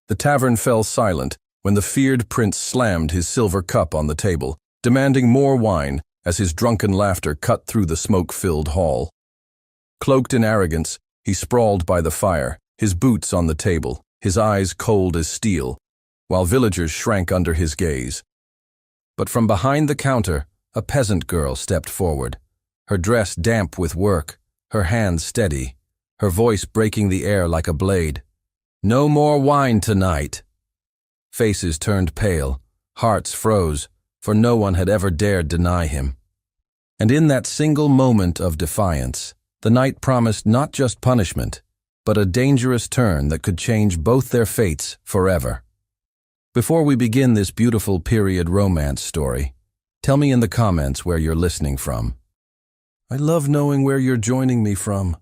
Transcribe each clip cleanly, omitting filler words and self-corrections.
The tavern fell silent when the feared prince slammed his silver cup on the table, demanding more wine as his drunken laughter cut through the smoke-filled hall. Cloaked in arrogance, he sprawled by the fire, his boots on the table, his eyes cold as steel, while villagers shrank under his gaze. But from behind the counter, a peasant girl stepped forward, her dress damp with work, her hands steady, her voice breaking the air like a blade. "No more wine tonight." Faces turned pale, hearts froze, for no one had ever dared deny him. And in that single moment of defiance, the night promised not just punishment, but a dangerous turn that could change both their fates forever. Before we begin this beautiful period romance story, tell me in the comments where you're listening from. I love knowing where you're joining me from.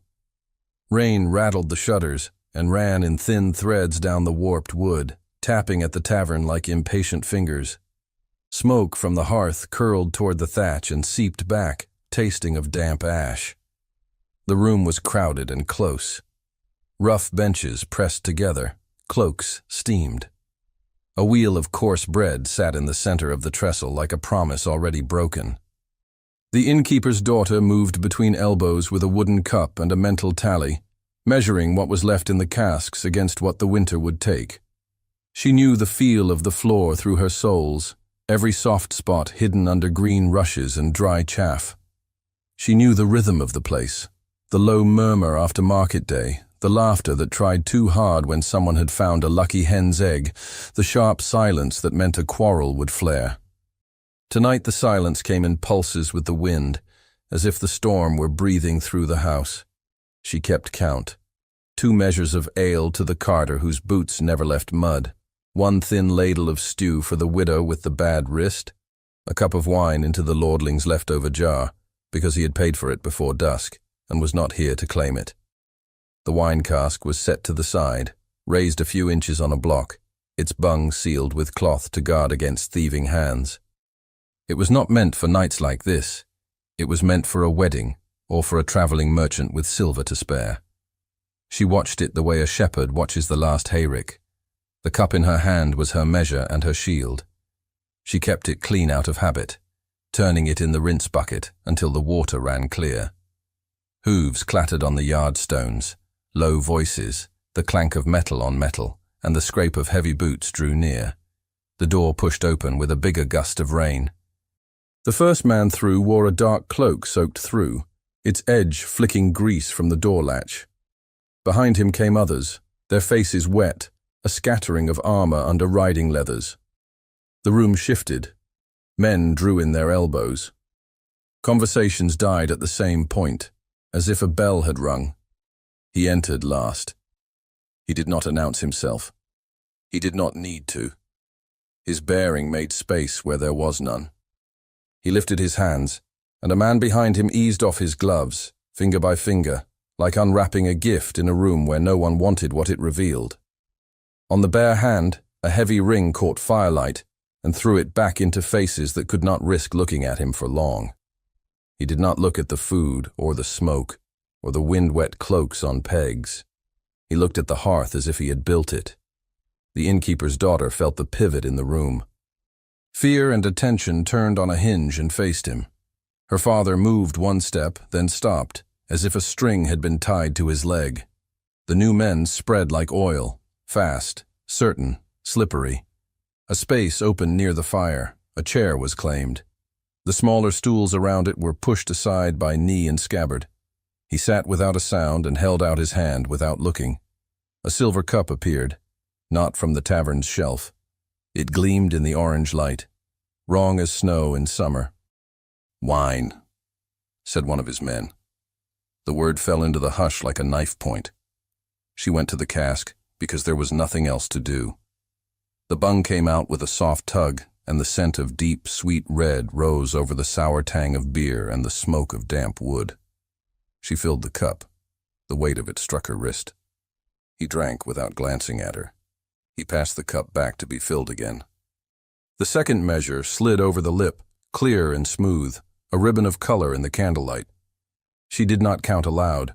Rain rattled the shutters and ran in thin threads down the warped wood, tapping at the tavern like impatient fingers. Smoke from the hearth curled toward the thatch and seeped back, tasting of damp ash. The room was crowded and close. Rough benches pressed together, cloaks steamed. A wheel of coarse bread sat in the center of the trestle like a promise already broken. The innkeeper's daughter moved between elbows with a wooden cup and a mental tally, measuring what was left in the casks against what the winter would take. She knew the feel of the floor through her soles, every soft spot hidden under green rushes and dry chaff. She knew the rhythm of the place, the low murmur after market day, the laughter that tried too hard when someone had found a lucky hen's egg, the sharp silence that meant a quarrel would flare. Tonight the silence came in pulses with the wind, as if the storm were breathing through the house. She kept count. 2 measures of ale to the carter whose boots never left mud, 1 thin ladle of stew for the widow with the bad wrist, a cup of wine into the lordling's leftover jar, because he had paid for it before dusk and was not here to claim it. The wine cask was set to the side, raised a few inches on a block, its bung sealed with cloth to guard against thieving hands. It was not meant for nights like this. It was meant for a wedding, or for a traveling merchant with silver to spare. She watched it the way a shepherd watches the last hayrick. The cup in her hand was her measure and her shield. She kept it clean out of habit, turning it in the rinse bucket until the water ran clear. Hooves clattered on the yard stones, low voices, the clank of metal on metal, and the scrape of heavy boots drew near. The door pushed open with a bigger gust of rain. The first man through wore a dark cloak soaked through, its edge flicking grease from the door latch. Behind him came others, their faces wet, a scattering of armor under riding leathers. The room shifted. Men drew in their elbows. Conversations died at the same point, as if a bell had rung. He entered last. He did not announce himself. He did not need to. His bearing made space where there was none. He lifted his hands, and a man behind him eased off his gloves, finger by finger, like unwrapping a gift in a room where no one wanted what it revealed. On the bare hand, a heavy ring caught firelight and threw it back into faces that could not risk looking at him for long. He did not look at the food or the smoke or the wind-wet cloaks on pegs. He looked at the hearth as if he had built it. The innkeeper's daughter felt the pivot in the room. Fear and attention turned on a hinge and faced him. Her father moved 1 step, then stopped, as if a string had been tied to his leg. The new men spread like oil, fast, certain, slippery. A space opened near the fire. A chair was claimed. The smaller stools around it were pushed aside by knee and scabbard. He sat without a sound and held out his hand without looking. A silver cup appeared, not from the tavern's shelf. It gleamed in the orange light, wrong as snow in summer. "Wine," said one of his men. The word fell into the hush like a knife point. She went to the cask because there was nothing else to do. The bung came out with a soft tug, and the scent of deep, sweet red rose over the sour tang of beer and the smoke of damp wood. She filled the cup. The weight of it struck her wrist. He drank without glancing at her. He passed the cup back to be filled again. The second measure slid over the lip, clear and smooth, a ribbon of color in the candlelight. She did not count aloud.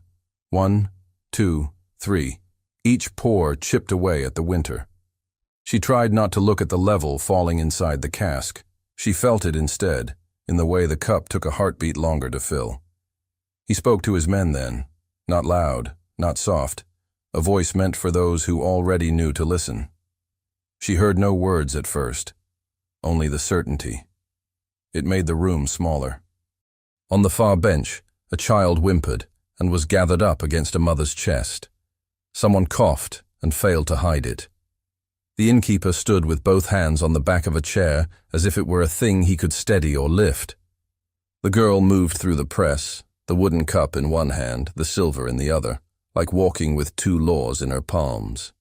1, 2, 3. Each pour chipped away at the winter. She tried not to look at the level falling inside the cask. She felt it instead, in the way the cup took a heartbeat longer to fill. He spoke to his men then, not loud, not soft, a voice meant for those who already knew to listen. She heard no words at first, only the certainty. It made the room smaller. On the far bench, a child whimpered and was gathered up against a mother's chest. Someone coughed and failed to hide it. The innkeeper stood with both hands on the back of a chair as if it were a thing he could steady or lift. The girl moved through the press, the wooden cup in one hand, the silver in the other, like walking with two laws in her palms.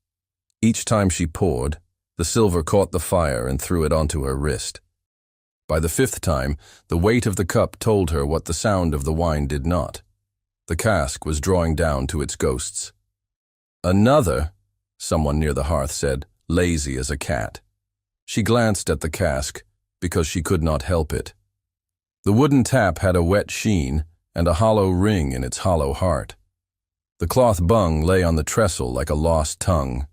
Each time she poured, the silver caught the fire and threw it onto her wrist. By the fifth time, the weight of the cup told her what the sound of the wine did not. The cask was drawing down to its ghosts. "Another," someone near the hearth said, lazy as a cat. She glanced at the cask, because she could not help it. The wooden tap had a wet sheen and a hollow ring in its hollow heart. The cloth bung lay on the trestle like a lost tongue.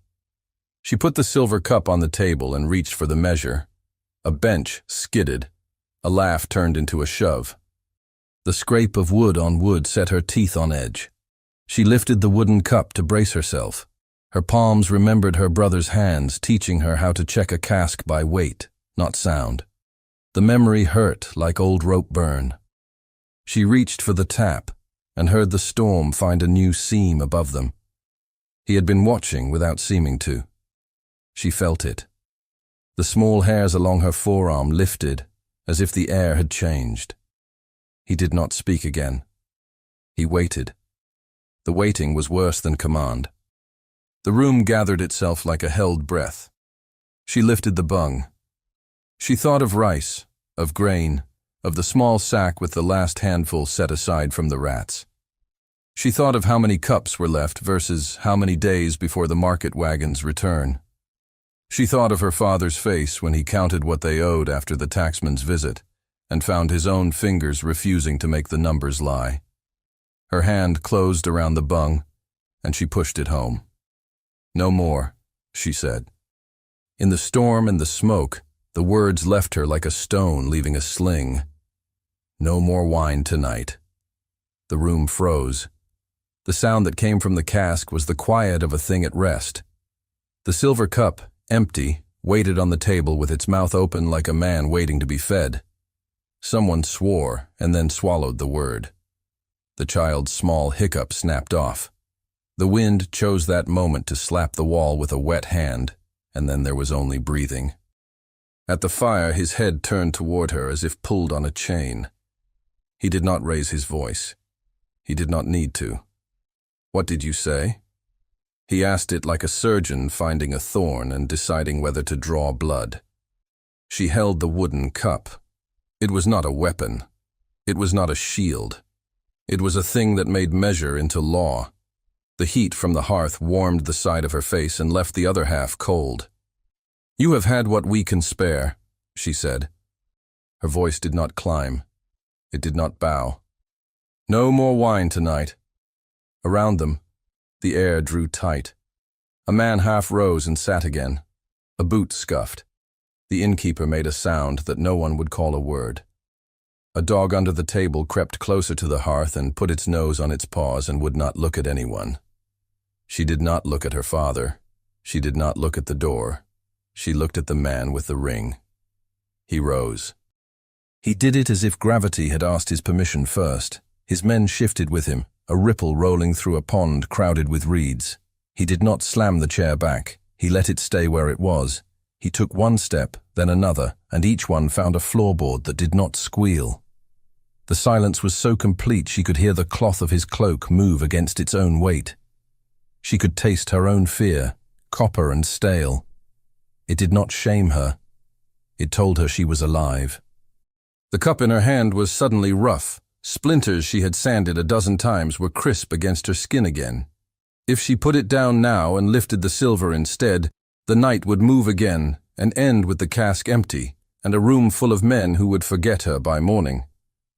She put the silver cup on the table and reached for the measure. A bench skidded. A laugh turned into a shove. The scrape of wood on wood set her teeth on edge. She lifted the wooden cup to brace herself. Her palms remembered her brother's hands teaching her how to check a cask by weight, not sound. The memory hurt like old rope burn. She reached for the tap and heard the storm find a new seam above them. He had been watching without seeming to. She felt it. The small hairs along her forearm lifted as if the air had changed. He did not speak again. He waited. The waiting was worse than command. The room gathered itself like a held breath. She lifted the bung. She thought of rice, of grain, of the small sack with the last handful set aside from the rats. She thought of how many cups were left versus how many days before the market wagon's return. She thought of her father's face when he counted what they owed after the taxman's visit, and found his own fingers refusing to make the numbers lie. Her hand closed around the bung, and she pushed it home. "No more," she said. In the storm and the smoke, the words left her like a stone leaving a sling. No more wine tonight. The room froze. The sound that came from the cask was the quiet of a thing at rest. The silver cup, empty, waited on the table with its mouth open like a man waiting to be fed. Someone swore and then swallowed the word. The child's small hiccup snapped off. The wind chose that moment to slap the wall with a wet hand, and then there was only breathing. At the fire, his head turned toward her as if pulled on a chain. He did not raise his voice. He did not need to. "What did you say?" He asked it like a surgeon finding a thorn and deciding whether to draw blood. She held the wooden cup. It was not a weapon. It was not a shield. It was a thing that made measure into law. The heat from the hearth warmed the side of her face and left the other half cold. "You have had what we can spare," she said. Her voice did not climb. It did not bow. "No more wine tonight." Around them, the air drew tight. A man half rose and sat again. A boot scuffed. The innkeeper made a sound that no one would call a word. A dog under the table crept closer to the hearth and put its nose on its paws and would not look at anyone. She did not look at her father. She did not look at the door. She looked at the man with the ring. He rose. He did it as if gravity had asked his permission first. His men shifted with him, a ripple rolling through a pond crowded with reeds. He did not slam the chair back. He let it stay where it was. He took one step, then another, and each one found a floorboard that did not squeal. The silence was so complete she could hear the cloth of his cloak move against its own weight. She could taste her own fear, copper and stale. It did not shame her. It told her she was alive. The cup in her hand was suddenly rough. Splinters she had sanded a dozen times were crisp against her skin again. If she put it down now and lifted the silver instead, the night would move again and end with the cask empty and a room full of men who would forget her by morning.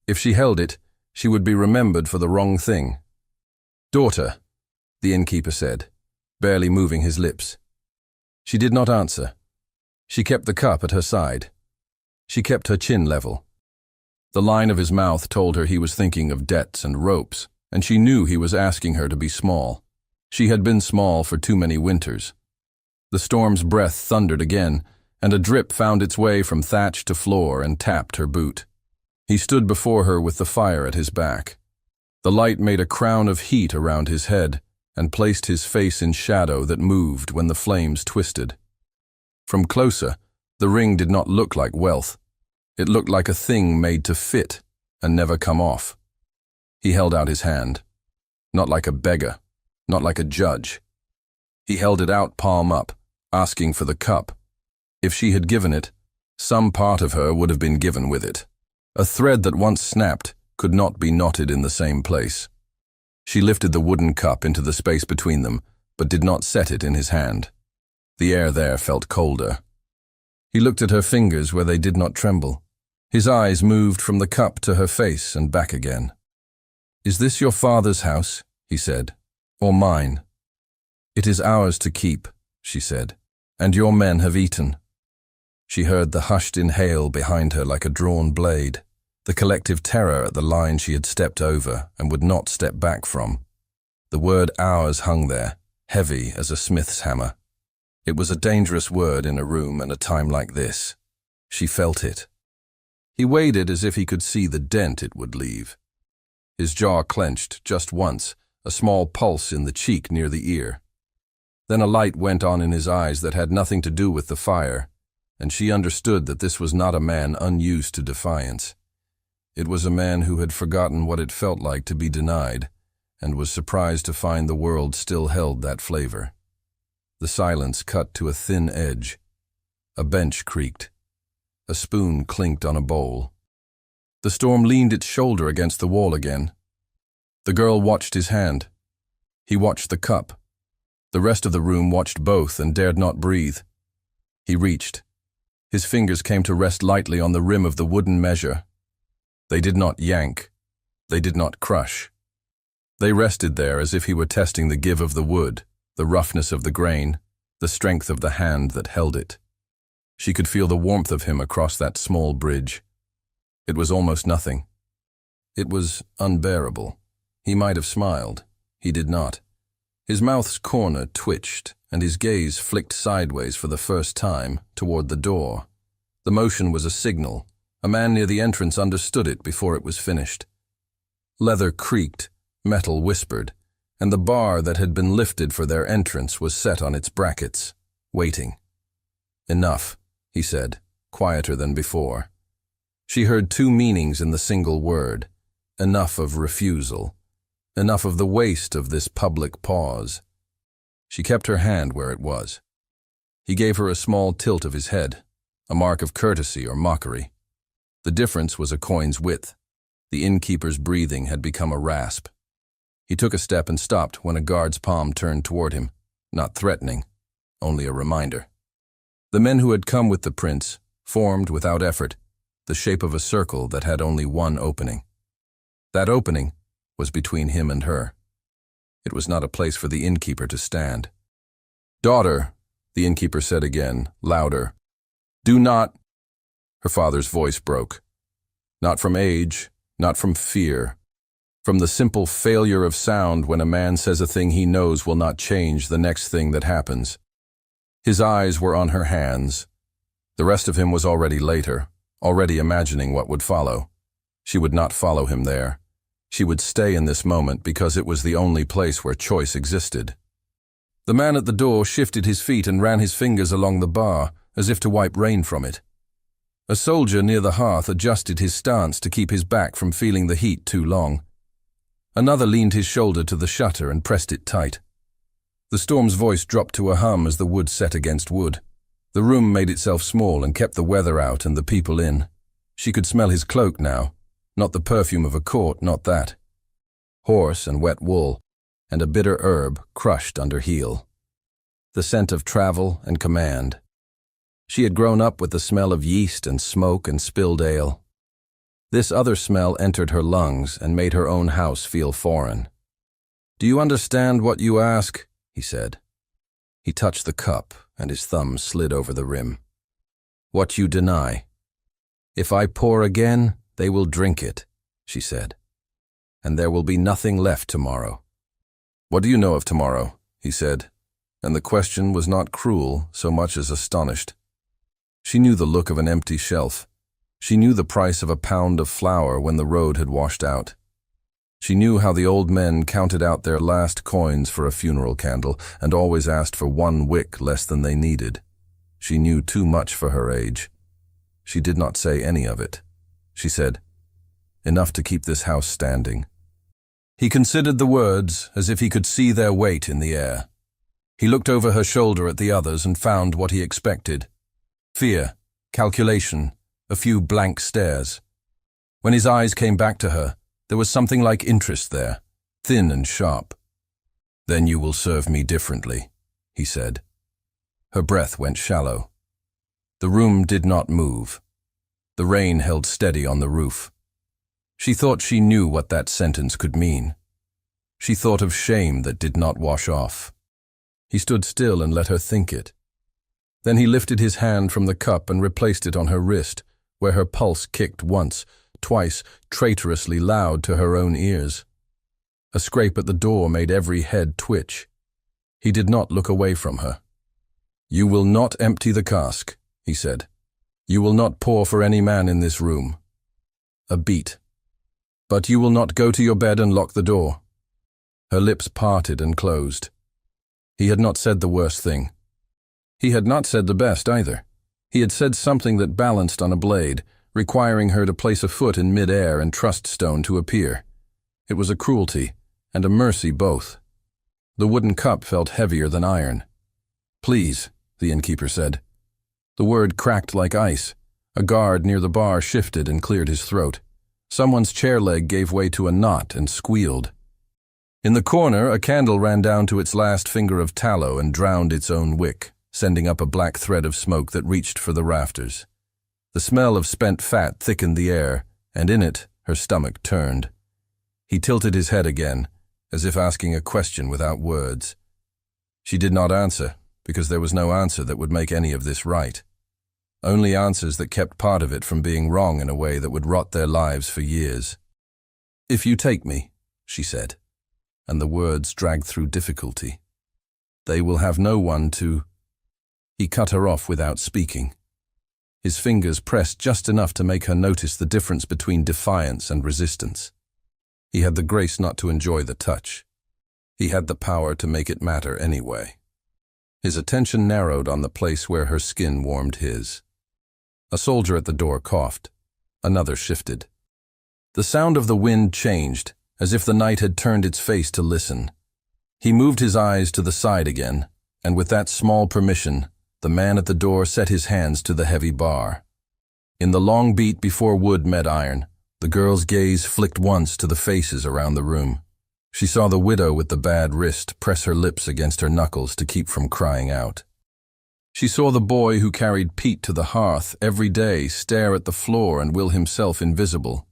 If she held it, she would be remembered for the wrong thing. "Daughter," the innkeeper said, barely moving his lips. She did not answer. She kept the cup at her side. She kept her chin level. The line of his mouth told her he was thinking of debts and ropes, and she knew he was asking her to be small. She had been small for too many winters. The storm's breath thundered again, and a drip found its way from thatch to floor and tapped her boot. He stood before her with the fire at his back. The light made a crown of heat around his head and placed his face in shadow that moved when the flames twisted. From closer, the ring did not look like wealth. It looked like a thing made to fit and never come off. He held out his hand. Not like a beggar, not like a judge. He held it out palm up, asking for the cup. If she had given it, some part of her would have been given with it. A thread that once snapped could not be knotted in the same place. She lifted the wooden cup into the space between them, but did not set it in his hand. The air there felt colder. He looked at her fingers where they did not tremble. His eyes moved from the cup to her face and back again. "Is this your father's house?" he said, "or mine?" "It is ours to keep," she said, "and your men have eaten." She heard the hushed inhale behind her like a drawn blade, the collective terror at the line she had stepped over and would not step back from. The word ours hung there, heavy as a smith's hammer. It was a dangerous word in a room and a time like this. She felt it. He weighed it as if he could see the dent it would leave. His jaw clenched just once, a small pulse in the cheek near the ear. Then a light went on in his eyes that had nothing to do with the fire, and she understood that this was not a man unused to defiance. It was a man who had forgotten what it felt like to be denied, and was surprised to find the world still held that flavor. The silence cut to a thin edge. A bench creaked. A spoon clinked on a bowl. The storm leaned its shoulder against the wall again. The girl watched his hand. He watched the cup. The rest of the room watched both and dared not breathe. He reached. His fingers came to rest lightly on the rim of the wooden measure. They did not yank. They did not crush. They rested there as if he were testing the give of the wood, the roughness of the grain, the strength of the hand that held it. She could feel the warmth of him across that small bridge. It was almost nothing. It was unbearable. He might have smiled. He did not. His mouth's corner twitched, and his gaze flicked sideways for the first time toward the door. The motion was a signal. A man near the entrance understood it before it was finished. Leather creaked, metal whispered, and the bar that had been lifted for their entrance was set on its brackets, waiting. "Enough," he said, quieter than before. She heard two meanings in the single word. Enough of refusal. Enough of the waste of this public pause. She kept her hand where it was. He gave her a small tilt of his head, a mark of courtesy or mockery. The difference was a coin's width. The innkeeper's breathing had become a rasp. He took a step and stopped when a guard's palm turned toward him, not threatening, only a reminder. The men who had come with the prince formed without effort the shape of a circle that had only one opening. That opening was between him and her. It was not a place for the innkeeper to stand. "Daughter," the innkeeper said again, louder. "Do not—" Her father's voice broke. Not from age, not from fear. From the simple failure of sound when a man says a thing he knows will not change the next thing that happens. His eyes were on her hands. The rest of him was already later, already imagining what would follow. She would not follow him there. She would stay in this moment because it was the only place where choice existed. The man at the door shifted his feet and ran his fingers along the bar, as if to wipe rain from it. A soldier near the hearth adjusted his stance to keep his back from feeling the heat too long. Another leaned his shoulder to the shutter and pressed it tight. The storm's voice dropped to a hum as the wood set against wood. The room made itself small and kept the weather out and the people in. She could smell his cloak now. Not the perfume of a court, not that. Horse and wet wool, and a bitter herb crushed under heel. The scent of travel and command. She had grown up with the smell of yeast and smoke and spilled ale. This other smell entered her lungs and made her own house feel foreign. "Do you understand what you ask?" he said. He touched the cup, and his thumb slid over the rim. What you deny. If I pour again, they will drink it, she said. And there will be nothing left tomorrow. What do you know of tomorrow? He said, and the question was not cruel so much as astonished. She knew the look of an empty shelf. She knew the price of a pound of flour when the road had washed out. She knew how the old men counted out their last coins for a funeral candle and always asked for 1 wick less than they needed. She knew too much for her age. She did not say any of it. She said, "Enough to keep this house standing." He considered the words as if he could see their weight in the air. He looked over her shoulder at the others and found what he expected. Fear, calculation, a few blank stares. When his eyes came back to her, there was something like interest there, thin and sharp. "Then you will serve me differently," he said. Her breath went shallow. The room did not move. The rain held steady on the roof. She thought she knew what that sentence could mean. She thought of shame that did not wash off. He stood still and let her think it. Then he lifted his hand from the cup and replaced it on her wrist, where her pulse kicked once, twice, traitorously loud to her own ears. A scrape at the door made every head twitch. He did not look away from her. "You will not empty the cask," he said. "You will not pour for any man in this room." A beat. "But you will not go to your bed and lock the door." Her lips parted and closed. He had not said the worst thing. He had not said the best either. He had said something that balanced on a blade, requiring her to place a foot in mid-air and trust Stone to appear. It was a cruelty and a mercy both. The wooden cup felt heavier than iron. "Please," the innkeeper said. The word cracked like ice. A guard near the bar shifted and cleared his throat. Someone's chair leg gave way to a knot and squealed. In the corner, a candle ran down to its last finger of tallow and drowned its own wick, sending up a black thread of smoke that reached for the rafters. The smell of spent fat thickened the air, and in it, her stomach turned. He tilted his head again, as if asking a question without words. She did not answer, because there was no answer that would make any of this right. Only answers that kept part of it from being wrong in a way that would rot their lives for years. "If you take me," she said, and the words dragged through difficulty. "They will have no one to—" He cut her off without speaking. His fingers pressed just enough to make her notice the difference between defiance and resistance. He had the grace not to enjoy the touch. He had the power to make it matter anyway. His attention narrowed on the place where her skin warmed his. A soldier at the door coughed. Another shifted. The sound of the wind changed, as if the night had turned its face to listen. He moved his eyes to the side again, and with that small permission, the man at the door set his hands to the heavy bar. In the long beat before wood met iron, the girl's gaze flicked once to the faces around the room. She saw the widow with the bad wrist press her lips against her knuckles to keep from crying out. She saw the boy who carried Pete to the hearth every day stare at the floor and will himself invisible.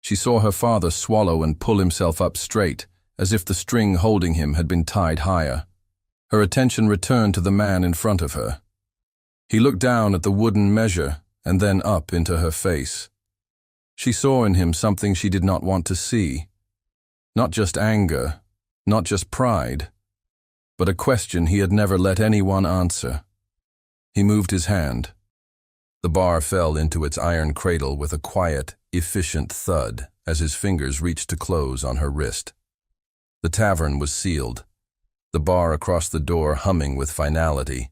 She saw her father swallow and pull himself up straight, as if the string holding him had been tied higher. Her attention returned to the man in front of her. He looked down at the wooden measure and then up into her face. She saw in him something she did not want to see. Not just anger, not just pride, but a question he had never let anyone answer. He moved his hand. The bar fell into its iron cradle with a quiet, efficient thud as his fingers reached to close on her wrist. The tavern was sealed, the bar across the door humming with finality,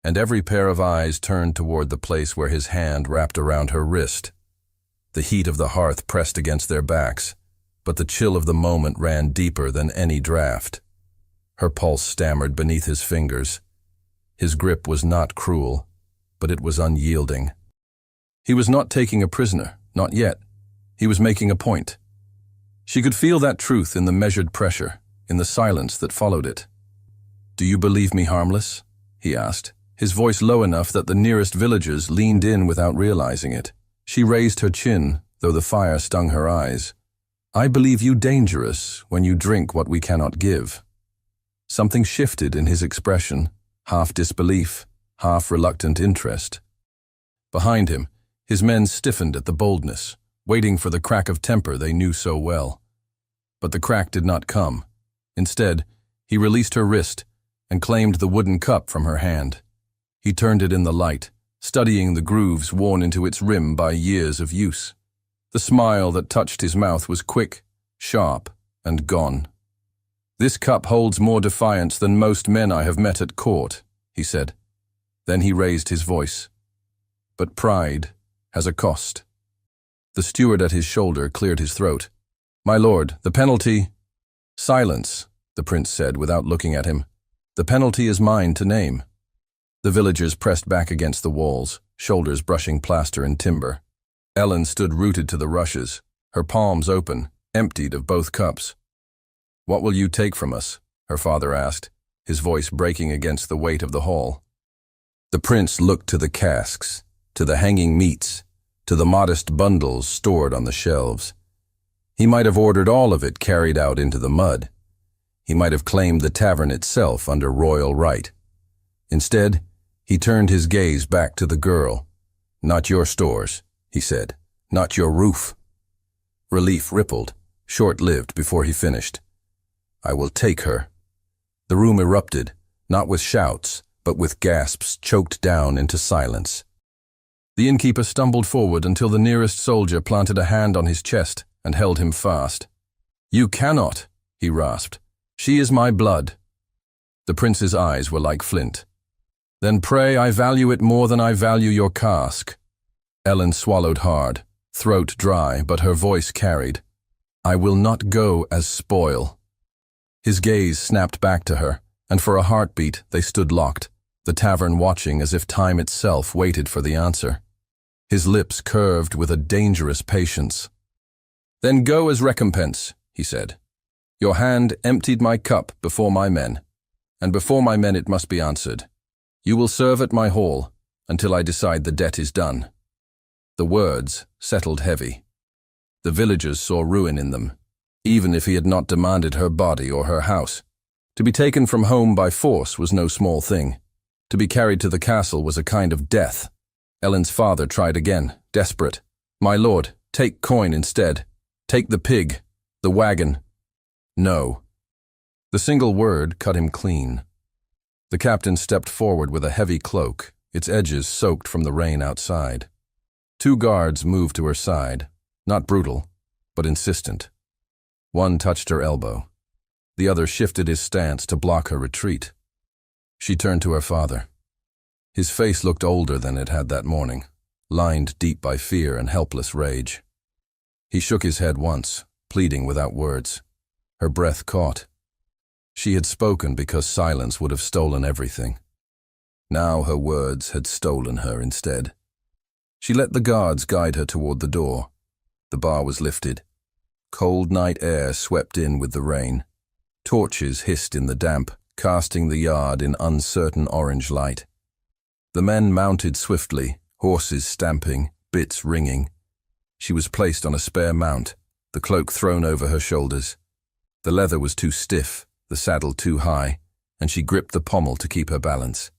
and every pair of eyes turned toward the place where his hand wrapped around her wrist. The heat of the hearth pressed against their backs, but the chill of the moment ran deeper than any draft. Her pulse stammered beneath his fingers. His grip was not cruel, but it was unyielding. He was not taking a prisoner, not yet. He was making a point. She could feel that truth in the measured pressure, in the silence that followed it. "Do you believe me harmless?" he asked, his voice low enough that the nearest villagers leaned in without realizing it. She raised her chin, though the fire stung her eyes. "I believe you dangerous when you drink what we cannot give." Something shifted in his expression, half disbelief, half reluctant interest. Behind him, his men stiffened at the boldness, waiting for the crack of temper they knew so well. But the crack did not come. Instead, he released her wrist and claimed the wooden cup from her hand. He turned it in the light, studying the grooves worn into its rim by years of use. The smile that touched his mouth was quick, sharp, and gone. "This cup holds more defiance than most men I have met at court," he said. Then he raised his voice. "But pride has a cost." The steward at his shoulder cleared his throat. "My lord, the penalty—" "Silence," the prince said without looking at him. "The penalty is mine to name." The villagers pressed back against the walls, shoulders brushing plaster and timber. Ellen stood rooted to the rushes, her palms open, emptied of both cups. "What will you take from us?" her father asked, his voice breaking against the weight of the hall. The prince looked to the casks, to the hanging meats, to the modest bundles stored on the shelves. He might have ordered all of it carried out into the mud. He might have claimed the tavern itself under royal right. Instead, he turned his gaze back to the girl. "Not your stores," he said. "Not your roof." Relief rippled, short-lived before he finished. "I will take her." The room erupted, not with shouts, but with gasps choked down into silence. The innkeeper stumbled forward until the nearest soldier planted a hand on his chest and held him fast. "You cannot," he rasped. "She is my blood." The prince's eyes were like flint. "Then pray I value it more than I value your cask." Ellen swallowed hard, throat dry, but her voice carried. "I will not go as spoil." His gaze snapped back to her, and for a heartbeat they stood locked, the tavern watching as if time itself waited for the answer. His lips curved with a dangerous patience. "Then go as recompense," he said. "Your hand emptied my cup before my men, and before my men it must be answered. You will serve at my hall until I decide the debt is done." The words settled heavy. The villagers saw ruin in them, even if he had not demanded her body or her house. To be taken from home by force was no small thing. To be carried to the castle was a kind of death. Ellen's father tried again, desperate. "My lord, take coin instead. Take the pig, the wagon." "No." The single word cut him clean. The captain stepped forward with a heavy cloak, its edges soaked from the rain outside. Two guards moved to her side, not brutal, but insistent. One touched her elbow. The other shifted his stance to block her retreat. She turned to her father. His face looked older than it had that morning, lined deep by fear and helpless rage. He shook his head once, pleading without words. Her breath caught. She had spoken because silence would have stolen everything. Now her words had stolen her instead. She let the guards guide her toward the door. The bar was lifted. Cold night air swept in with the rain. Torches hissed in the damp, casting the yard in uncertain orange light. The men mounted swiftly, horses stamping, bits ringing. She was placed on a spare mount, the cloak thrown over her shoulders. The leather was too stiff, the saddle too high, and she gripped the pommel to keep her balance.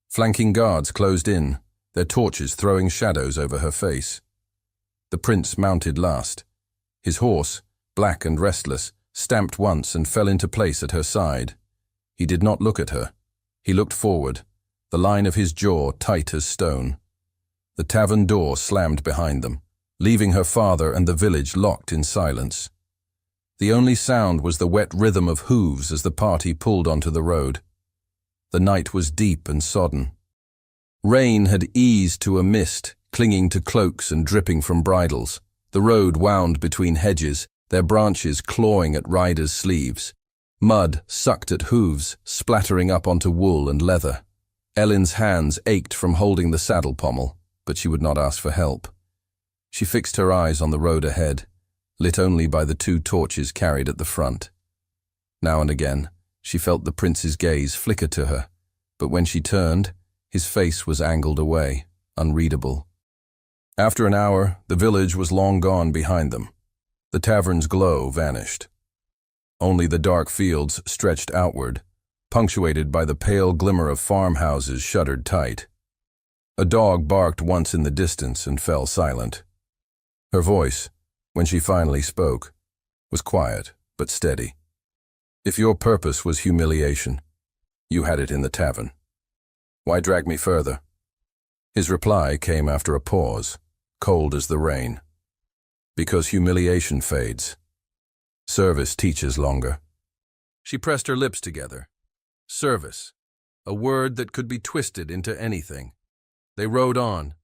Flanking guards closed in, their torches throwing shadows over her face. The prince mounted last. His horse, black and restless, stamped once and fell into place at her side. He did not look at her. He looked forward, the line of his jaw tight as stone. The tavern door slammed behind them, leaving her father and the village locked in silence. The only sound was the wet rhythm of hooves as the party pulled onto the road. The night was deep and sodden. Rain had eased to a mist, clinging to cloaks and dripping from bridles. The road wound between hedges, their branches clawing at riders' sleeves. Mud sucked at hooves, splattering up onto wool and leather. Ellen's hands ached from holding the saddle pommel, but she would not ask for help. She fixed her eyes on the road ahead, lit only by the two torches carried at the front. Now and again, she felt the prince's gaze flicker to her, but when she turned, his face was angled away, unreadable. After an hour, the village was long gone behind them. The tavern's glow vanished. Only the dark fields stretched outward, punctuated by the pale glimmer of farmhouses shuttered tight. A dog barked once in the distance and fell silent. Her voice, when she finally spoke, was quiet but steady. If your purpose was humiliation, you had it in the tavern. Why drag me further? His reply came after a pause, cold as the rain. Because humiliation fades. Service teaches longer. She pressed her lips together. Service, a word that could be twisted into anything. They rode on.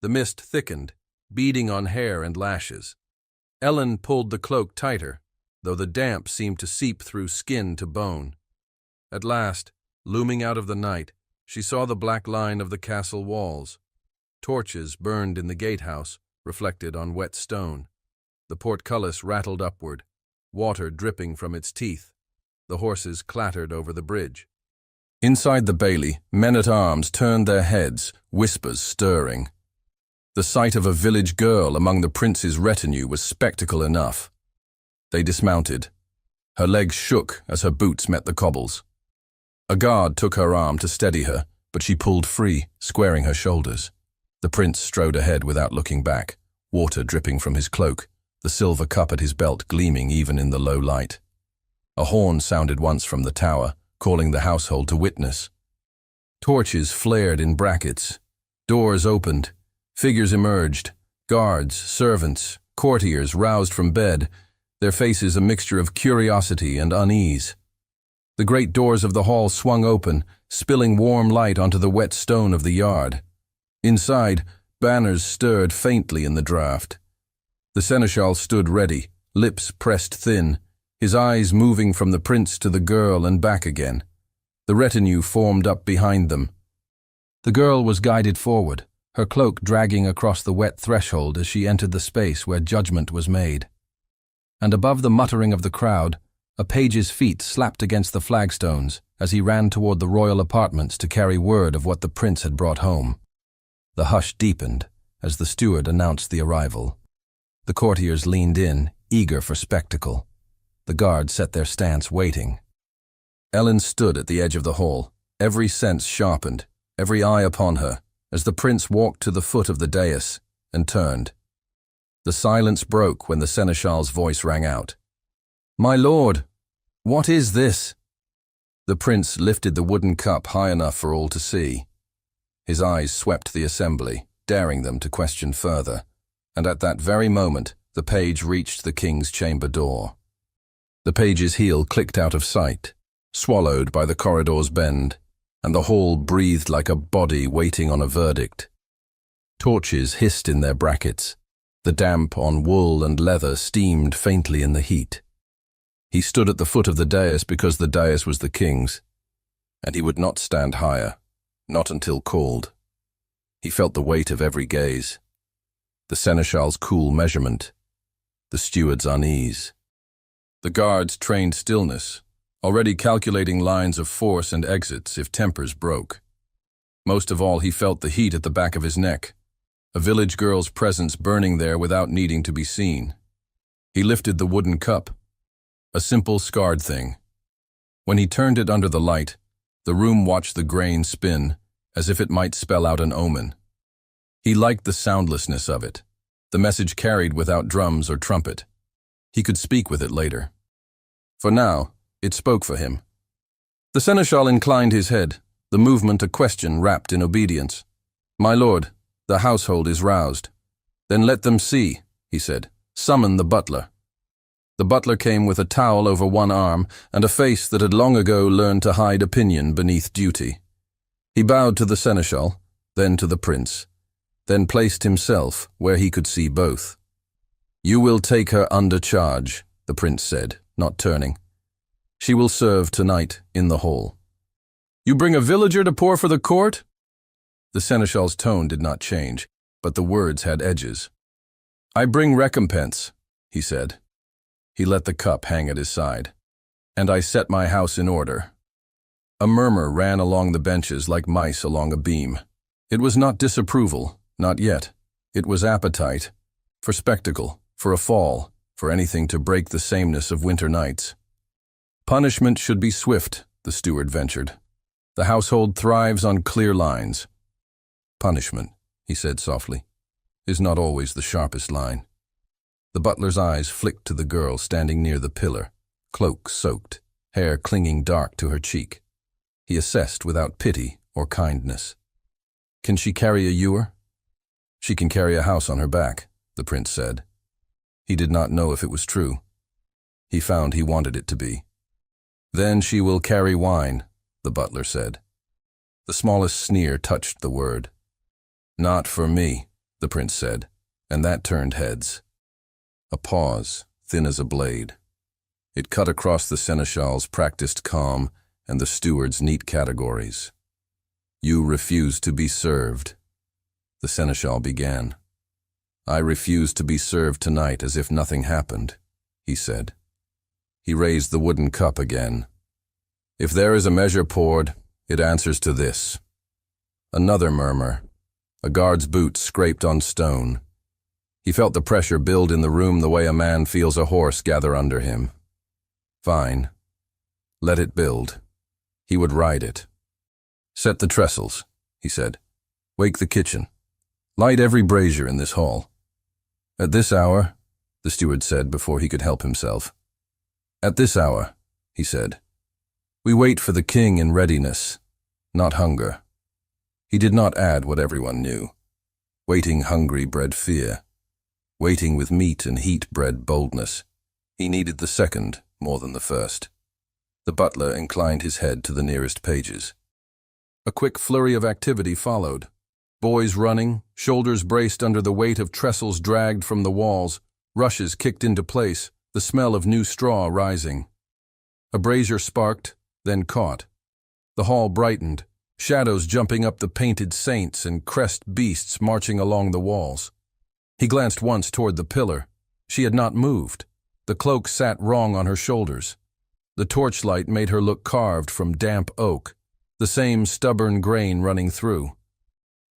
The mist thickened, beading on hair and lashes. Ellen pulled the cloak tighter, though the damp seemed to seep through skin to bone. At last, looming out of the night, she saw the black line of the castle walls. Torches burned in the gatehouse, reflected on wet stone. The portcullis rattled upward, water dripping from its teeth. The horses clattered over the bridge. Inside the bailey, men-at-arms turned their heads, whispers stirring. The sight of a village girl among the prince's retinue was spectacle enough. They dismounted. Her legs shook as her boots met the cobbles. A guard took her arm to steady her, but she pulled free, squaring her shoulders. The prince strode ahead without looking back, water dripping from his cloak, the silver cup at his belt gleaming even in the low light. A horn sounded once from the tower, calling the household to witness. Torches flared in brackets. Doors opened. Figures emerged. Guards, servants, courtiers roused from bed, their faces a mixture of curiosity and unease. The great doors of the hall swung open, spilling warm light onto the wet stone of the yard. Inside, banners stirred faintly in the draught. The seneschal stood ready, lips pressed thin, his eyes moving from the prince to the girl and back again. The retinue formed up behind them. The girl was guided forward, her cloak dragging across the wet threshold as she entered the space where judgment was made. And above the muttering of the crowd, a page's feet slapped against the flagstones as he ran toward the royal apartments to carry word of what the prince had brought home. The hush deepened as the steward announced the arrival. The courtiers leaned in, eager for spectacle. The guards set their stance, waiting. Ellen stood at the edge of the hall, every sense sharpened, every eye upon her, as the prince walked to the foot of the dais and turned. The silence broke when the seneschal's voice rang out. "My lord, what is this?" The prince lifted the wooden cup high enough for all to see. His eyes swept the assembly, daring them to question further, and at that very moment the page reached the king's chamber door. The page's heel clicked out of sight, swallowed by the corridor's bend, and the hall breathed like a body waiting on a verdict. Torches hissed in their brackets. The damp on wool and leather steamed faintly in the heat. He stood at the foot of the dais because the dais was the king's, and he would not stand higher, not until called. He felt the weight of every gaze, the seneschal's cool measurement, the steward's unease. The guards trained stillness, already calculating lines of force and exits if tempers broke. Most of all, he felt the heat at the back of his neck, a village girl's presence burning there without needing to be seen. He lifted the wooden cup, a simple scarred thing. When he turned it under the light, the room watched the grain spin, as if it might spell out an omen. He liked the soundlessness of it, the message carried without drums or trumpet. He could speak with it later. For now, it spoke for him. The seneschal inclined his head, the movement a question wrapped in obedience. "My lord, the household is roused." "Then let them see," he said. "Summon the butler." The butler came with a towel over one arm and a face that had long ago learned to hide opinion beneath duty. He bowed to the seneschal, then to the prince, then placed himself where he could see both. "You will take her under charge," the prince said, not turning. "She will serve tonight in the hall." "You bring a villager to pour for the court?" The seneschal's tone did not change, but the words had edges. "I bring recompense," he said. He let the cup hang at his side. "And I set my house in order." A murmur ran along the benches like mice along a beam. It was not disapproval, not yet. It was appetite, for spectacle, for a fall, for anything to break the sameness of winter nights. "Punishment should be swift," the steward ventured. "The household thrives on clear lines." Punishment, he said softly, is not always the sharpest line. The butler's eyes flicked to the girl standing near the pillar, cloak soaked, hair clinging dark to her cheek. He assessed without pity or kindness. Can she carry a ewer? She can carry a house on her back, the prince said. He did not know if it was true. He found he wanted it to be. Then she will carry wine, the butler said. The smallest sneer touched the word. Not for me, the prince said, and that turned heads. A pause, thin as a blade. It cut across the seneschal's practiced calm and the steward's neat categories. You refuse to be served. The seneschal began. I refuse to be served tonight as if nothing happened, he said. He raised the wooden cup again. If there is a measure poured, it answers to this. Another murmur. A guard's boot scraped on stone. He felt the pressure build in the room the way a man feels a horse gather under him. Fine. Let it build. He would ride it. Set the trestles, he said. Wake the kitchen. Light every brazier in this hall. At this hour, the steward said before he could help himself. At this hour, he said. We wait for the king in readiness, not hunger. He did not add what everyone knew. Waiting hungry bred fear. Waiting with meat and heat bred boldness. He needed the second more than the first. The butler inclined his head to the nearest pages. A quick flurry of activity followed. Boys running, shoulders braced under the weight of trestles dragged from the walls, rushes kicked into place, the smell of new straw rising. A brazier sparked, then caught. The hall brightened, shadows jumping up the painted saints and crest beasts marching along the walls. He glanced once toward the pillar. She had not moved. The cloak sat wrong on her shoulders. The torchlight made her look carved from damp oak, the same stubborn grain running through.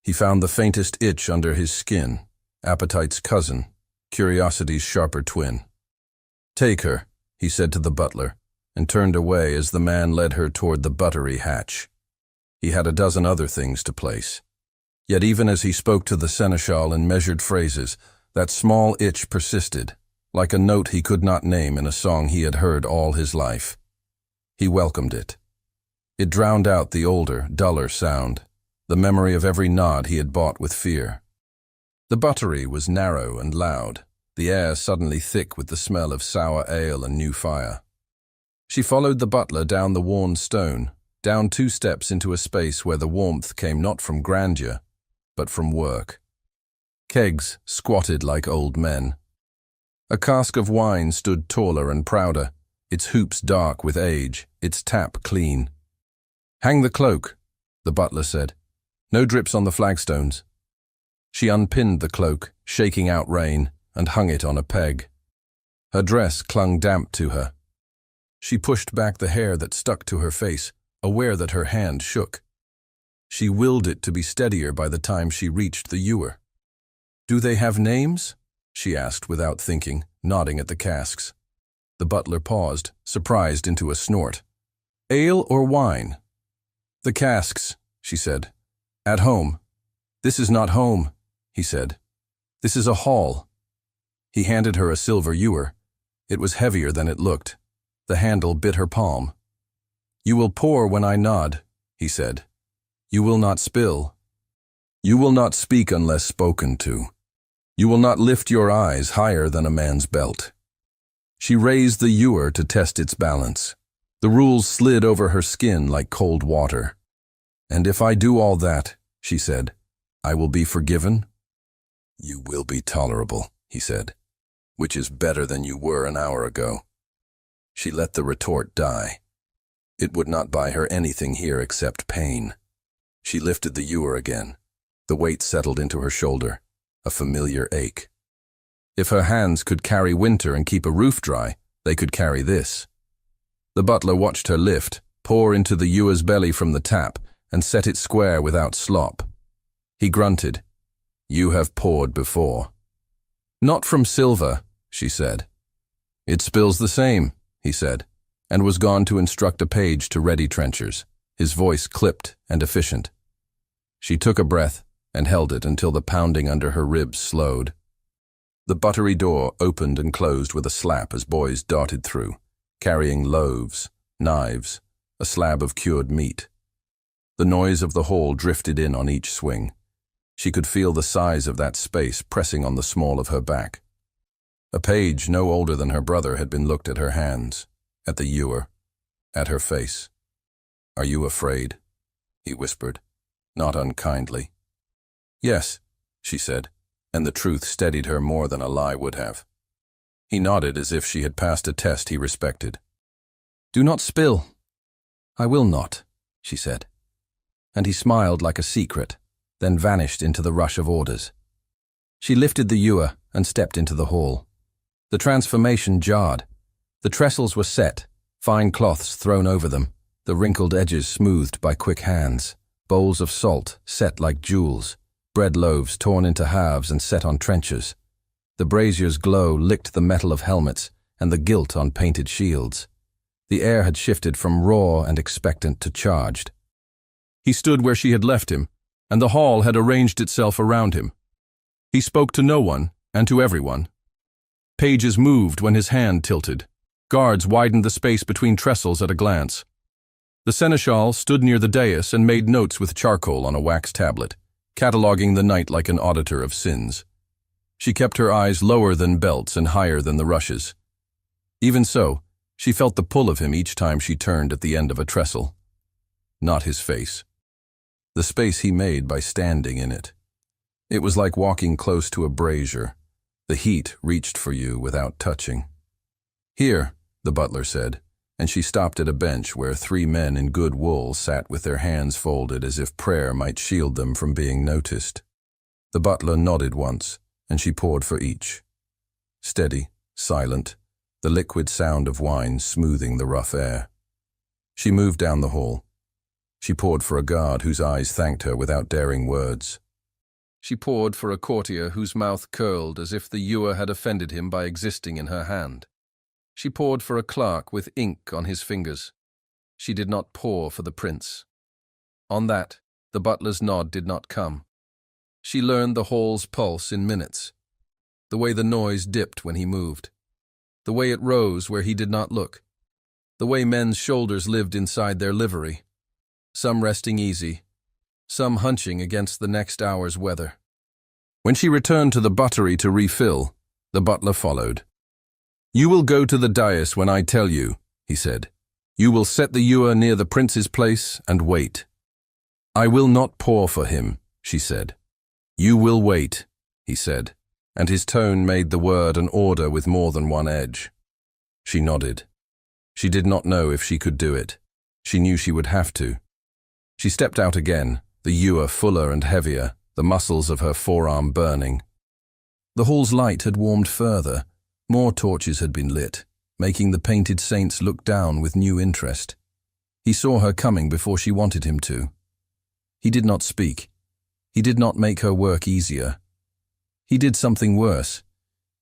He found the faintest itch under his skin, appetite's cousin, curiosity's sharper twin. Take her, he said to the butler, and turned away as the man led her toward the buttery hatch. He had a dozen other things to place. Yet even as he spoke to the seneschal in measured phrases, that small itch persisted, like a note he could not name in a song he had heard all his life. He welcomed it. It drowned out the older, duller sound, the memory of every nod he had bought with fear. The buttery was narrow and loud, the air suddenly thick with the smell of sour ale and new fire. She followed the butler down the worn stone, down 2 steps into a space where the warmth came not from grandeur, but from work. Kegs squatted like old men. A cask of wine stood taller and prouder, its hoops dark with age, its tap clean. Hang the cloak, the butler said. No drips on the flagstones. She unpinned the cloak, shaking out rain, and hung it on a peg. Her dress clung damp to her. She pushed back the hair that stuck to her face, aware that her hand shook. She willed it to be steadier by the time she reached the ewer. Do they have names? She asked without thinking, nodding at the casks. The butler paused, surprised into a snort. Ale or wine? The casks, she said. At home. This is not home, he said. This is a hall. He handed her a silver ewer. It was heavier than it looked. The handle bit her palm. You will pour when I nod, he said. You will not spill. You will not speak unless spoken to. You will not lift your eyes higher than a man's belt. She raised the ewer to test its balance. The rules slid over her skin like cold water. And if I do all that, she said, I will be forgiven? You will be tolerable, he said, which is better than you were an hour ago. She let the retort die. It would not buy her anything here except pain. She lifted the ewer again. The weight settled into her shoulder, a familiar ache. If her hands could carry winter and keep a roof dry, they could carry this. The butler watched her lift, pour into the ewer's belly from the tap, and set it square without slop. He grunted. You have poured before. Not from silver, she said. It spills the same, he said, and was gone to instruct a page to ready trenchers, his voice clipped and efficient. She took a breath, and held it until the pounding under her ribs slowed. The buttery door opened and closed with a slap as boys darted through, carrying loaves, knives, a slab of cured meat. The noise of the hall drifted in on each swing. She could feel the size of that space pressing on the small of her back. A page no older than her brother had been looked at her hands, at the ewer, at her face. "Are you afraid?" he whispered, not unkindly. "Yes," she said, and the truth steadied her more than a lie would have. He nodded as if she had passed a test he respected. "Do not spill." "I will not," she said. And he smiled like a secret, then vanished into the rush of orders. She lifted the ewer and stepped into the hall. The transformation jarred. The trestles were set, fine cloths thrown over them, the wrinkled edges smoothed by quick hands, bowls of salt set like jewels, bread loaves torn into halves and set on trenchers. The brazier's glow licked the metal of helmets and the gilt on painted shields. The air had shifted from raw and expectant to charged. He stood where she had left him, and the hall had arranged itself around him. He spoke to no one and to everyone. Pages moved when his hand tilted. Guards widened the space between trestles at a glance. The seneschal stood near the dais and made notes with charcoal on a wax tablet, cataloging the night like an auditor of sins. She kept her eyes lower than belts and higher than the rushes. Even so, she felt the pull of him each time she turned at the end of a trestle. Not his face. The space he made by standing in it. It was like walking close to a brazier. The heat reached for you without touching. "Here," the butler said, and she stopped at a bench where 3 men in good wool sat with their hands folded as if prayer might shield them from being noticed. The butler nodded once, and she poured for each. Steady, silent, the liquid sound of wine smoothing the rough air. She moved down the hall. She poured for a guard whose eyes thanked her without daring words. She poured for a courtier whose mouth curled as if the ewer had offended him by existing in her hand. She poured for a clerk with ink on his fingers. She did not pour for the prince. On that, the butler's nod did not come. She learned the hall's pulse in minutes. The way the noise dipped when he moved. The way it rose where he did not look. The way men's shoulders lived inside their livery. Some resting easy, some hunching against the next hour's weather. When she returned to the buttery to refill, the butler followed. "You will go to the dais when I tell you," he said. "You will set the ewer near the prince's place and wait." "I will not pour for him," she said. "You will wait," he said, and his tone made the word an order with more than one edge. She nodded. She did not know if she could do it. She knew she would have to. She stepped out again, the ewer fuller and heavier, the muscles of her forearm burning. The hall's light had warmed further. More torches had been lit, making the painted saints look down with new interest. He saw her coming before she wanted him to. He did not speak. He did not make her work easier. He did something worse.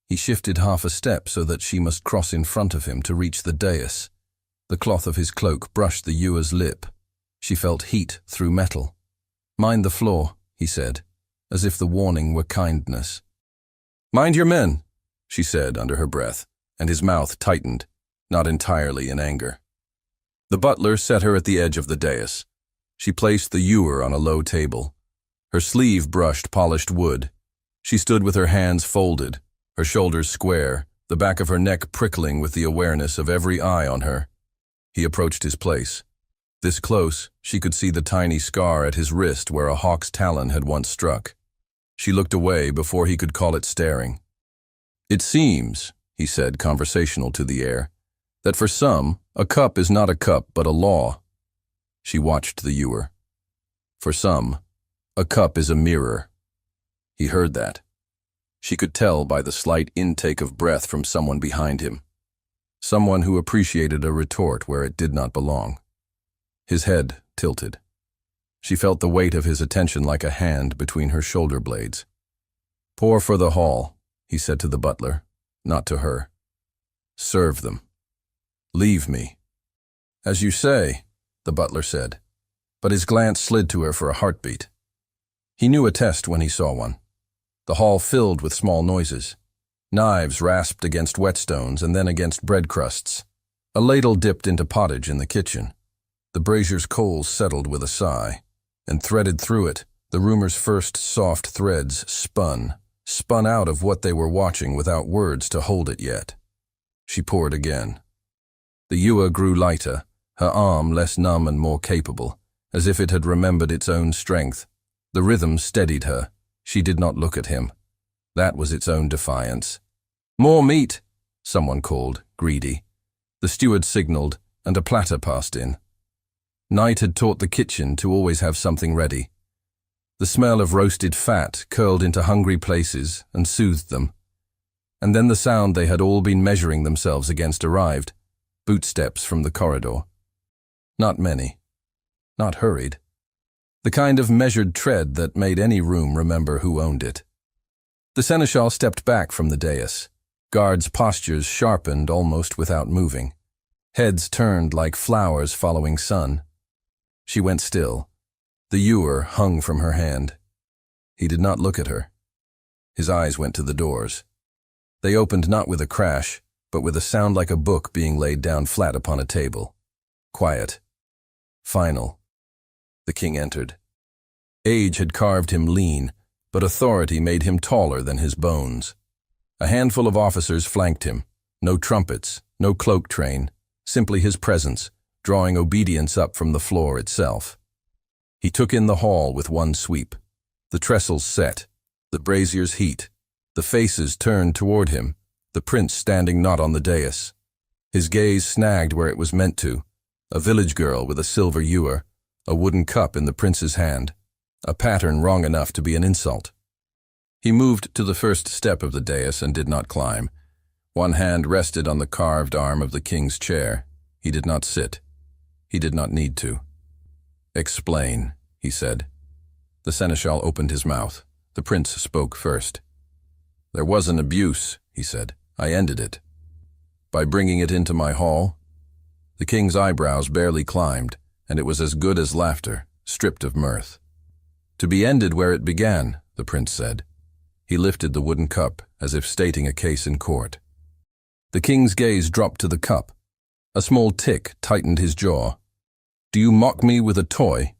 He shifted half a step so that she must cross in front of him to reach the dais. The cloth of his cloak brushed the ewer's lip. She felt heat through metal. "Mind the floor," he said, as if the warning were kindness. "Mind your men," she said under her breath, and his mouth tightened, not entirely in anger. The butler set her at the edge of the dais. She placed the ewer on a low table. Her sleeve brushed polished wood. She stood with her hands folded, her shoulders square, the back of her neck prickling with the awareness of every eye on her. He approached his place. This close, she could see the tiny scar at his wrist where a hawk's talon had once struck. She looked away before he could call it staring. "It seems," he said, conversational to the air, "that for some, a cup is not a cup but a law." She watched the ewer. "For some, a cup is a mirror." He heard that. She could tell by the slight intake of breath from someone behind him. Someone who appreciated a retort where it did not belong. His head tilted. She felt the weight of his attention like a hand between her shoulder blades. "Pour for the hall," he said to the butler, not to her. "Serve them. Leave me." "As you say," the butler said, but his glance slid to her for a heartbeat. He knew a test when he saw one. The hall filled with small noises. Knives rasped against whetstones and then against bread crusts. A ladle dipped into pottage in the kitchen. The brazier's coals settled with a sigh, and threaded through it, the room's first soft threads spun out of what they were watching without words to hold it yet. She poured again. The ewer grew lighter, her arm less numb and more capable, as if it had remembered its own strength. The rhythm steadied her. She did not look at him. That was its own defiance. "More meat," someone called, greedy. The steward signaled, and a platter passed in. Night had taught the kitchen to always have something ready. The smell of roasted fat curled into hungry places and soothed them. And then the sound they had all been measuring themselves against arrived, bootsteps from the corridor. Not many. Not hurried. The kind of measured tread that made any room remember who owned it. The seneschal stepped back from the dais. Guards' postures sharpened almost without moving. Heads turned like flowers following sun. She went still. The ewer hung from her hand. He did not look at her. His eyes went to the doors. They opened not with a crash, but with a sound like a book being laid down flat upon a table. Quiet. Final. The king entered. Age had carved him lean, but authority made him taller than his bones. A handful of officers flanked him. No trumpets, no cloak train, simply his presence, drawing obedience up from the floor itself. He took in the hall with one sweep. The trestles set, the brazier's heat, the faces turned toward him, the prince standing not on the dais. His gaze snagged where it was meant to, a village girl with a silver ewer, a wooden cup in the prince's hand, a pattern wrong enough to be an insult. He moved to the first step of the dais and did not climb. One hand rested on the carved arm of the king's chair. He did not sit. He did not need to. "Explain," he said. The seneschal opened his mouth. The prince spoke first. "There was an abuse," he said. "I ended it. By bringing it into my hall." The king's eyebrows barely climbed, and it was as good as laughter, stripped of mirth. "To be ended where it began," the prince said. He lifted the wooden cup, as if stating a case in court. The king's gaze dropped to the cup. A small tick tightened his jaw. "Do you mock me with a toy?"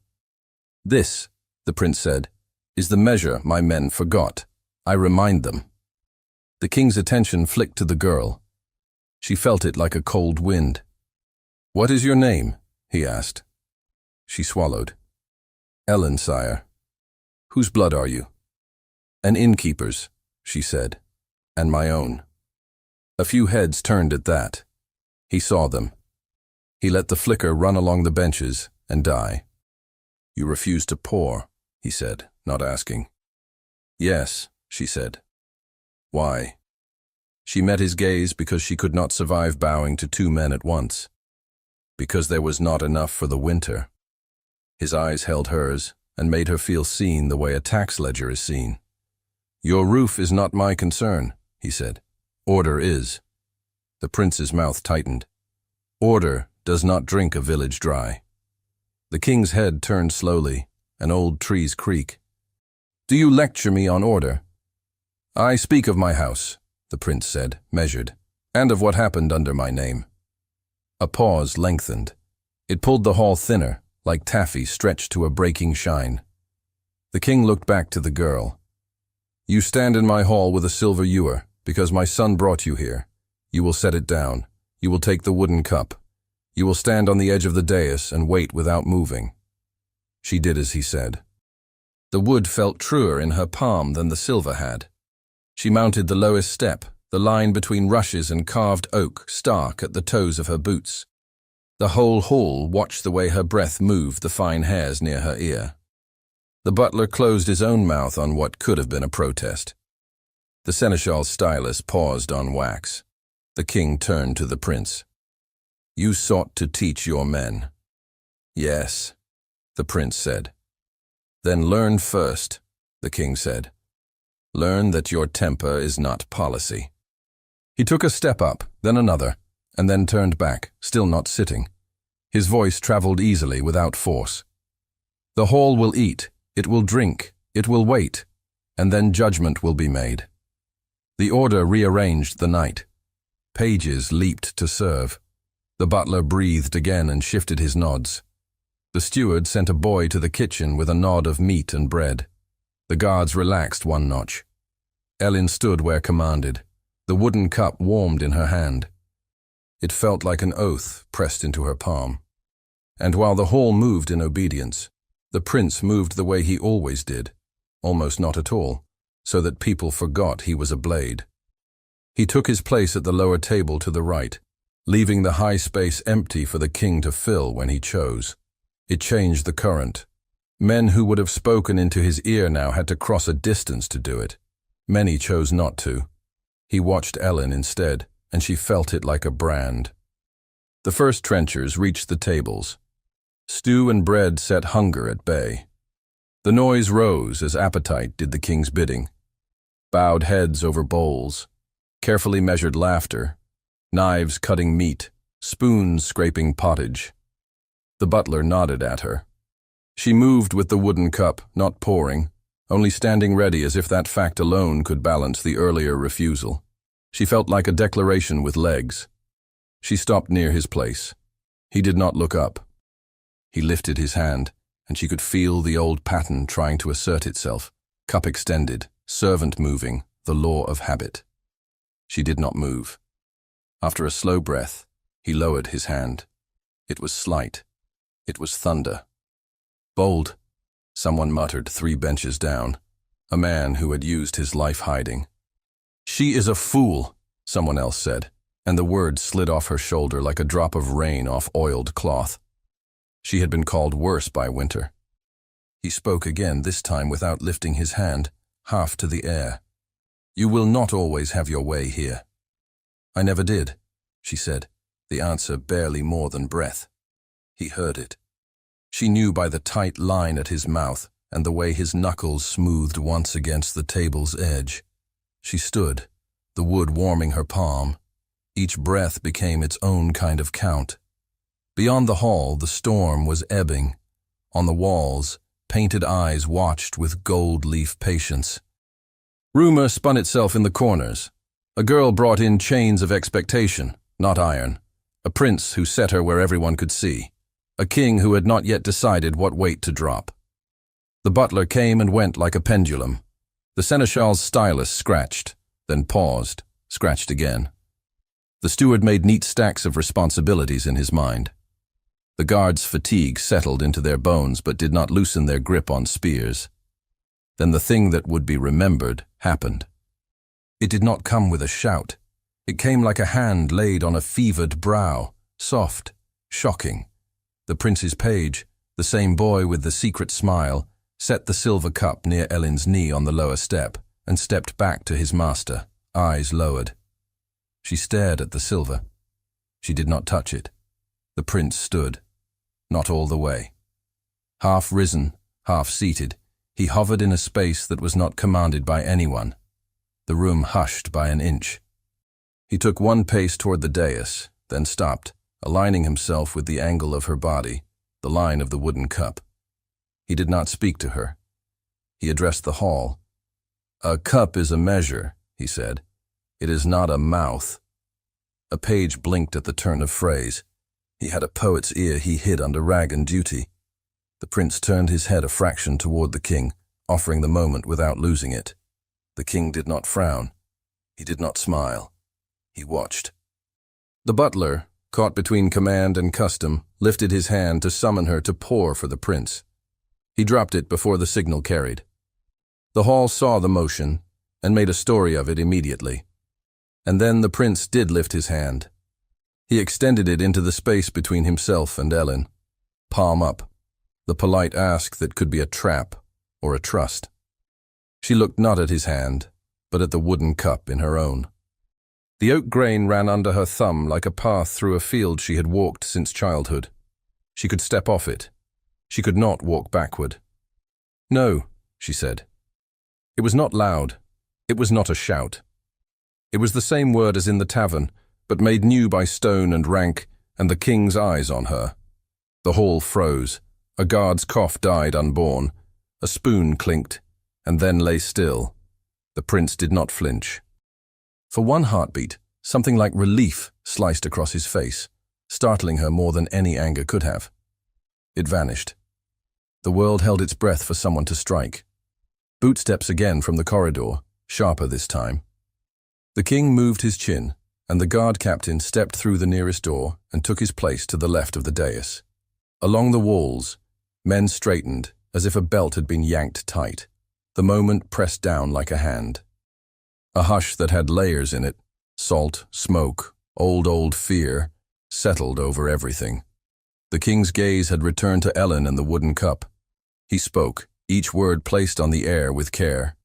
"This," the prince said, "is the measure my men forgot. I remind them." The king's attention flicked to the girl. She felt it like a cold wind. "What is your name?" he asked. She swallowed. "Ellen, sire." "Whose blood are you?" "An innkeeper's," she said, "and my own." A few heads turned at that. He saw them. He let the flicker run along the benches and die. "You refuse to pour," he said, not asking. "Yes," she said. "Why?" She met his gaze because she could not survive bowing to two men at once. Because there was not enough for the winter. His eyes held hers and made her feel seen the way a tax ledger is seen. "Your roof is not my concern," he said. "Order is." The prince's mouth tightened. Order does not drink a village dry. The king's head turned slowly, and old trees creak. "Do you lecture me on order?" "I speak of my house," the prince said, measured, "and of what happened under my name." A pause lengthened. It pulled the hall thinner, like taffy stretched to a breaking shine. The king looked back to the girl. "You stand in my hall with a silver ewer, because my son brought you here. You will set it down. You will take the wooden cup. You will stand on the edge of the dais and wait without moving." She did as he said. The wood felt truer in her palm than the silver had. She mounted the lowest step, the line between rushes and carved oak stark at the toes of her boots. The whole hall watched the way her breath moved the fine hairs near her ear. The butler closed his own mouth on what could have been a protest. The seneschal's stylus paused on wax. The king turned to the prince. "You sought to teach your men." "Yes," the prince said. "Then learn first," the king said. "Learn that your temper is not policy." He took a step up, then another, and then turned back, still not sitting. His voice traveled easily without force. "The hall will eat, it will drink, It will wait, and then judgment will be made. The order rearranged the night. Pages leaped to serve. The butler breathed again and shifted his nods. The steward sent a boy to the kitchen with a nod of meat and bread. The guards relaxed one notch. Ellen stood where commanded. The wooden cup warmed in her hand. It felt like an oath pressed into her palm. And while the hall moved in obedience, the prince moved the way he always did, almost not at all, so that people forgot he was a blade. He took his place at the lower table to the right, leaving the high space empty for the king to fill when he chose. It changed the current. Men who would have spoken into his ear now had to cross a distance to do it. Many chose not to. He watched Ellen instead, and she felt it like a brand. The first trenchers reached the tables. Stew and bread set hunger at bay. The noise rose as appetite did the king's bidding. Bowed heads over bowls, carefully measured laughter, knives cutting meat, spoons scraping pottage. The butler nodded at her. She moved with the wooden cup, not pouring, only standing ready as if that fact alone could balance the earlier refusal. She felt like a declaration with legs. She stopped near his place. He did not look up. He lifted his hand, and she could feel the old pattern trying to assert itself, cup extended, servant moving, the law of habit. She did not move. After a slow breath, he lowered his hand. It was slight. It was thunder. Bold, someone muttered 3 benches down, a man who had used his life hiding. She is a fool, someone else said, and the word slid off her shoulder like a drop of rain off oiled cloth. She had been called worse by Winter. He spoke again, this time without lifting his hand, half to the air. You will not always have your way here. I never did, she said, the answer barely more than breath. He heard it. She knew by the tight line at his mouth and the way his knuckles smoothed once against the table's edge. She stood, the wood warming her palm. Each breath became its own kind of count. Beyond the hall, the storm was ebbing. On the walls, painted eyes watched with gold-leaf patience. Rumor spun itself in the corners. A girl brought in chains of expectation, not iron. A prince who set her where everyone could see. A king who had not yet decided what weight to drop. The butler came and went like a pendulum. The seneschal's stylus scratched, then paused, scratched again. The steward made neat stacks of responsibilities in his mind. The guards' fatigue settled into their bones but did not loosen their grip on spears. Then the thing that would be remembered happened. It did not come with a shout. It came like a hand laid on a fevered brow, soft, shocking. The prince's page, the same boy with the secret smile, set the silver cup near Ellen's knee on the lower step and stepped back to his master, eyes lowered. She stared at the silver. She did not touch it. The prince stood, not all the way. Half risen, half seated, he hovered in a space that was not commanded by anyone. The room hushed by an inch. He took 1 pace toward the dais, then stopped, aligning himself with the angle of her body, the line of the wooden cup. He did not speak to her. He addressed the hall. A cup is a measure, he said. It is not a mouth. A page blinked at the turn of phrase. He had a poet's ear he hid under rag and duty. The prince turned his head a fraction toward the king, offering the moment without losing it. The king did not frown. He did not smile. He watched. The butler, caught between command and custom, lifted his hand to summon her to pour for the prince. He dropped it before the signal carried. The hall saw the motion and made a story of it immediately. And then the prince did lift his hand. He extended it into the space between himself and Ellen. Palm up, the polite ask that could be a trap or a trust. She looked not at his hand, but at the wooden cup in her own. The oak grain ran under her thumb like a path through a field she had walked since childhood. She could step off it. She could not walk backward. No, she said. It was not loud. It was not a shout. It was the same word as in the tavern, but made new by stone and rank and the king's eyes on her. The hall froze. A guard's cough died unborn. A spoon clinked. and then lay still. The prince did not flinch. For one heartbeat, something like relief sliced across his face, startling her more than any anger could have. It vanished. The world held its breath for someone to strike. Bootsteps again from the corridor, sharper this time. The king moved his chin, and the guard captain stepped through the nearest door and took his place to the left of the dais. Along the walls, men straightened as if a belt had been yanked tight, the moment pressed down like a hand. A hush that had layers in it, salt, smoke, old fear, settled over everything. The king's gaze had returned to Ellen and the wooden cup. He spoke, each word placed on the air with care.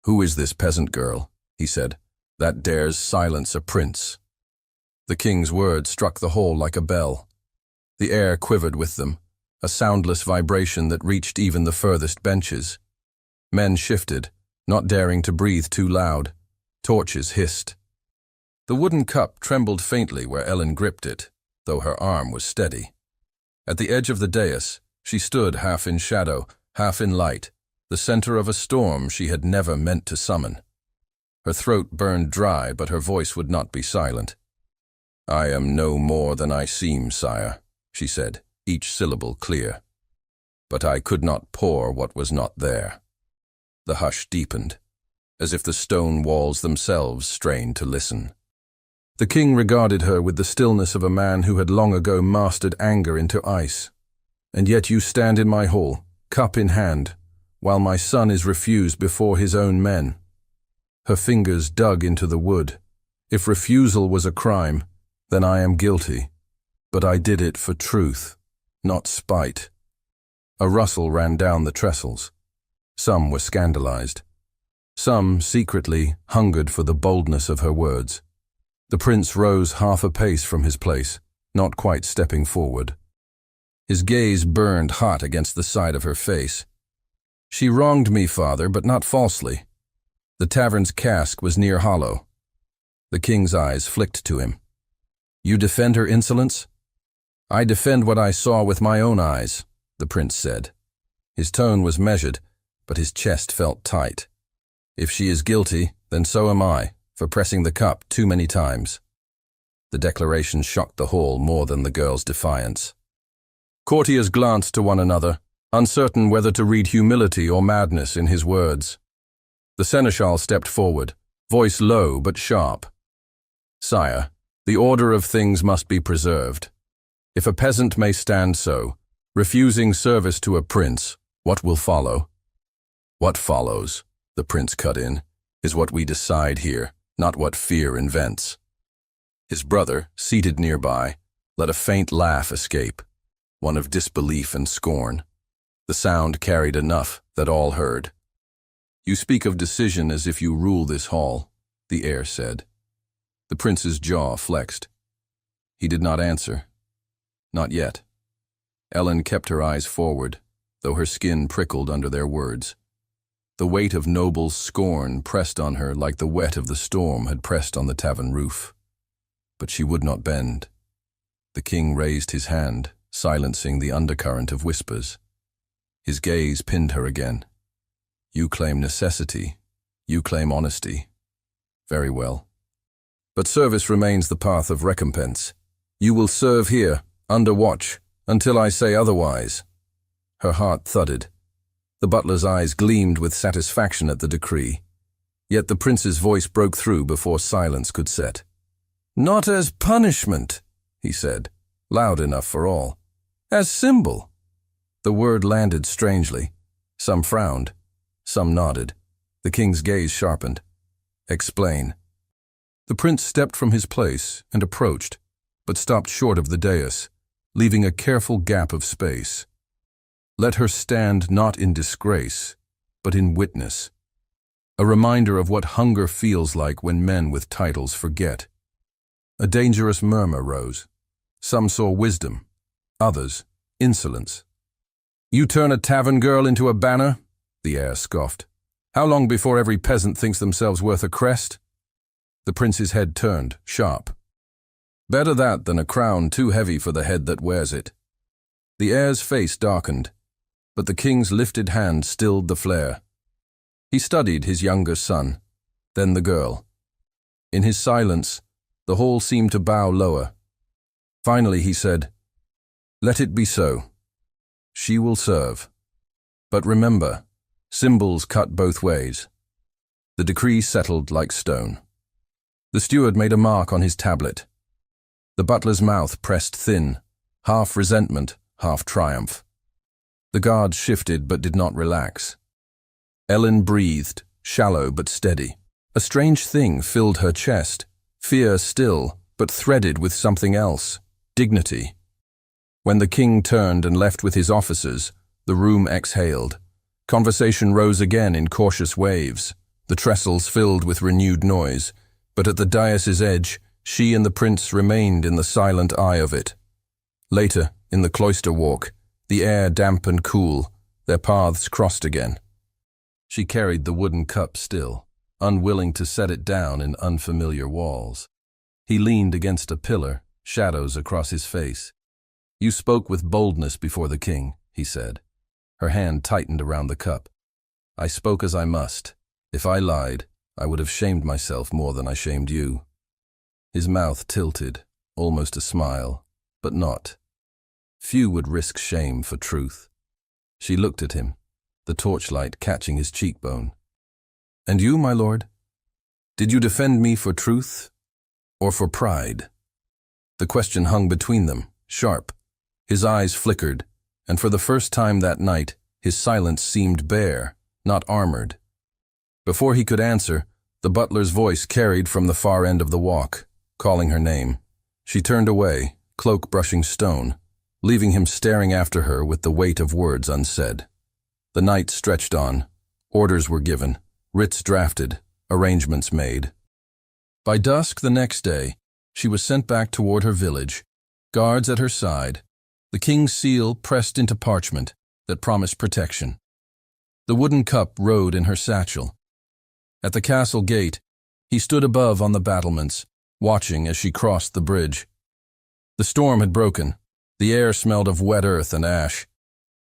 "Who is this peasant girl," he said, "that dares silence a prince?" The king's words struck the hall like a bell. The air quivered with them, a soundless vibration that reached even the furthest benches. Men shifted, not daring to breathe too loud. Torches hissed. The wooden cup trembled faintly where Ellen gripped it, though her arm was steady. At the edge of the dais, she stood half in shadow, half in light, the center of a storm she had never meant to summon. Her throat burned dry, but her voice would not be silent. "I am no more than I seem, sire," she said, each syllable clear. "But I could not pour what was not there." The hush deepened, as if the stone walls themselves strained to listen. The king regarded her with the stillness of a man who had long ago mastered anger into ice. "And yet you stand in my hall, cup in hand, while my son is refused before his own men." Her fingers dug into the wood. "If refusal was a crime, then I am guilty. But I did it for truth, not spite." A rustle ran down the trestles. Some were scandalized. Some, secretly, hungered for the boldness of her words. The prince rose half a pace from his place, not quite stepping forward. His gaze burned hot against the side of her face. "She wronged me, father, but not falsely." The tavern's cask was near hollow. The king's eyes flicked to him. "You defend her insolence?" "I defend what I saw with my own eyes," the prince said. His tone was measured, but his chest felt tight. "If she is guilty, then so am I, for pressing the cup too many times." The declaration shocked the hall more than the girl's defiance. Courtiers glanced to one another, uncertain whether to read humility or madness in his words. The seneschal stepped forward, voice low but sharp. "Sire, the order of things must be preserved. If a peasant may stand so, refusing service to a prince, what will follow?" "What follows," the prince cut in, "is what we decide here, not what fear invents." His brother, seated nearby, let a faint laugh escape, one of disbelief and scorn. The sound carried enough that all heard. "You speak of decision as if you rule this hall," the heir said. The prince's jaw flexed. He did not answer. Not yet. Ellen kept her eyes forward, though her skin prickled under their words. The weight of noble scorn pressed on her like the wet of the storm had pressed on the tavern roof. But she would not bend. The king raised his hand, silencing the undercurrent of whispers. His gaze pinned her again. "You claim necessity. You claim honesty. Very well. But service remains the path of recompense. You will serve here, under watch, until I say otherwise." Her heart thudded. The butler's eyes gleamed with satisfaction at the decree. Yet the prince's voice broke through before silence could set. "Not as punishment," he said, loud enough for all. "As symbol." The word landed strangely. Some frowned. Some nodded. The king's gaze sharpened. "Explain." The prince stepped from his place and approached, but stopped short of the dais, leaving a careful gap of space. Let her stand not in disgrace, but in witness. A reminder of what hunger feels like when men with titles forget. A dangerous murmur rose. Some saw wisdom, others insolence. "You turn a tavern girl into a banner?" the heir scoffed. "How long before every peasant thinks themselves worth a crest?" The prince's head turned, sharp. "Better that than a crown too heavy for the head that wears it." The heir's face darkened, but the king's lifted hand stilled the flare. He studied his younger son, then the girl. In his silence, the hall seemed to bow lower. Finally he said, "Let it be so. She will serve. But remember, symbols cut both ways." The decree settled like stone. The steward made a mark on his tablet. The butler's mouth pressed thin, half resentment, half triumph. The guards shifted but did not relax. Ellen breathed, shallow but steady. A strange thing filled her chest, fear still, but threaded with something else, dignity. When the king turned and left with his officers, the room exhaled. Conversation rose again in cautious waves. The trestles filled with renewed noise, but at the dais' edge, she and the prince remained in the silent eye of it. Later, in the cloister walk, the air damp and cool, their paths crossed again. She carried the wooden cup still, unwilling to set it down in unfamiliar walls. He leaned against a pillar, shadows across his face. "You spoke with boldness before the king," he said. Her hand tightened around the cup. "I spoke as I must. If I lied, I would have shamed myself more than I shamed you." His mouth tilted, almost a smile, but not. Few would risk shame for truth. She looked at him, the torchlight catching his cheekbone. "And you, my lord? Did you defend me for truth or for pride?" The question hung between them, sharp. His eyes flickered, and for the first time that night, his silence seemed bare, not armored. Before he could answer, the butler's voice carried from the far end of the walk, calling her name. She turned away, cloak brushing stone, leaving him staring after her with the weight of words unsaid. The night stretched on. Orders were given, writs drafted, arrangements made. By dusk the next day, she was sent back toward her village, guards at her side, the king's seal pressed into parchment that promised protection. The wooden cup rode in her satchel. At the castle gate, he stood above on the battlements, watching as she crossed the bridge. The storm had broken. The air smelled of wet earth and ash.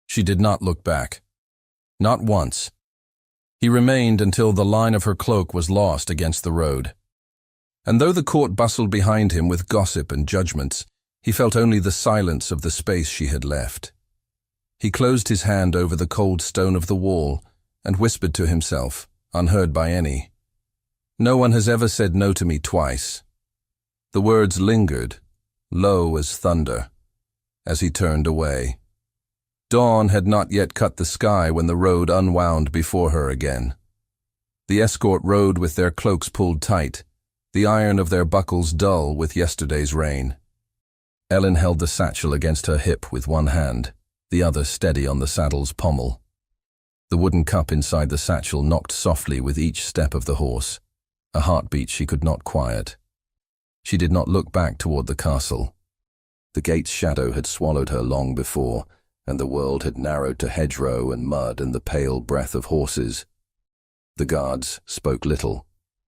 She did not look back. Not once. He remained until the line of her cloak was lost against the road. And though the court bustled behind him with gossip and judgments, he felt only the silence of the space she had left. He closed his hand over the cold stone of the wall and whispered to himself, unheard by any, "No one has ever said no to me twice." The words lingered, low as thunder, as he turned away. Dawn had not yet cut the sky when the road unwound before her again. The escort rode with their cloaks pulled tight, the iron of their buckles dull with yesterday's rain. Ellen held the satchel against her hip with one hand, the other steady on the saddle's pommel. The wooden cup inside the satchel knocked softly with each step of the horse, a heartbeat she could not quiet. She did not look back toward the castle. The gate's shadow had swallowed her long before, and the world had narrowed to hedgerow and mud and the pale breath of horses. The guards spoke little.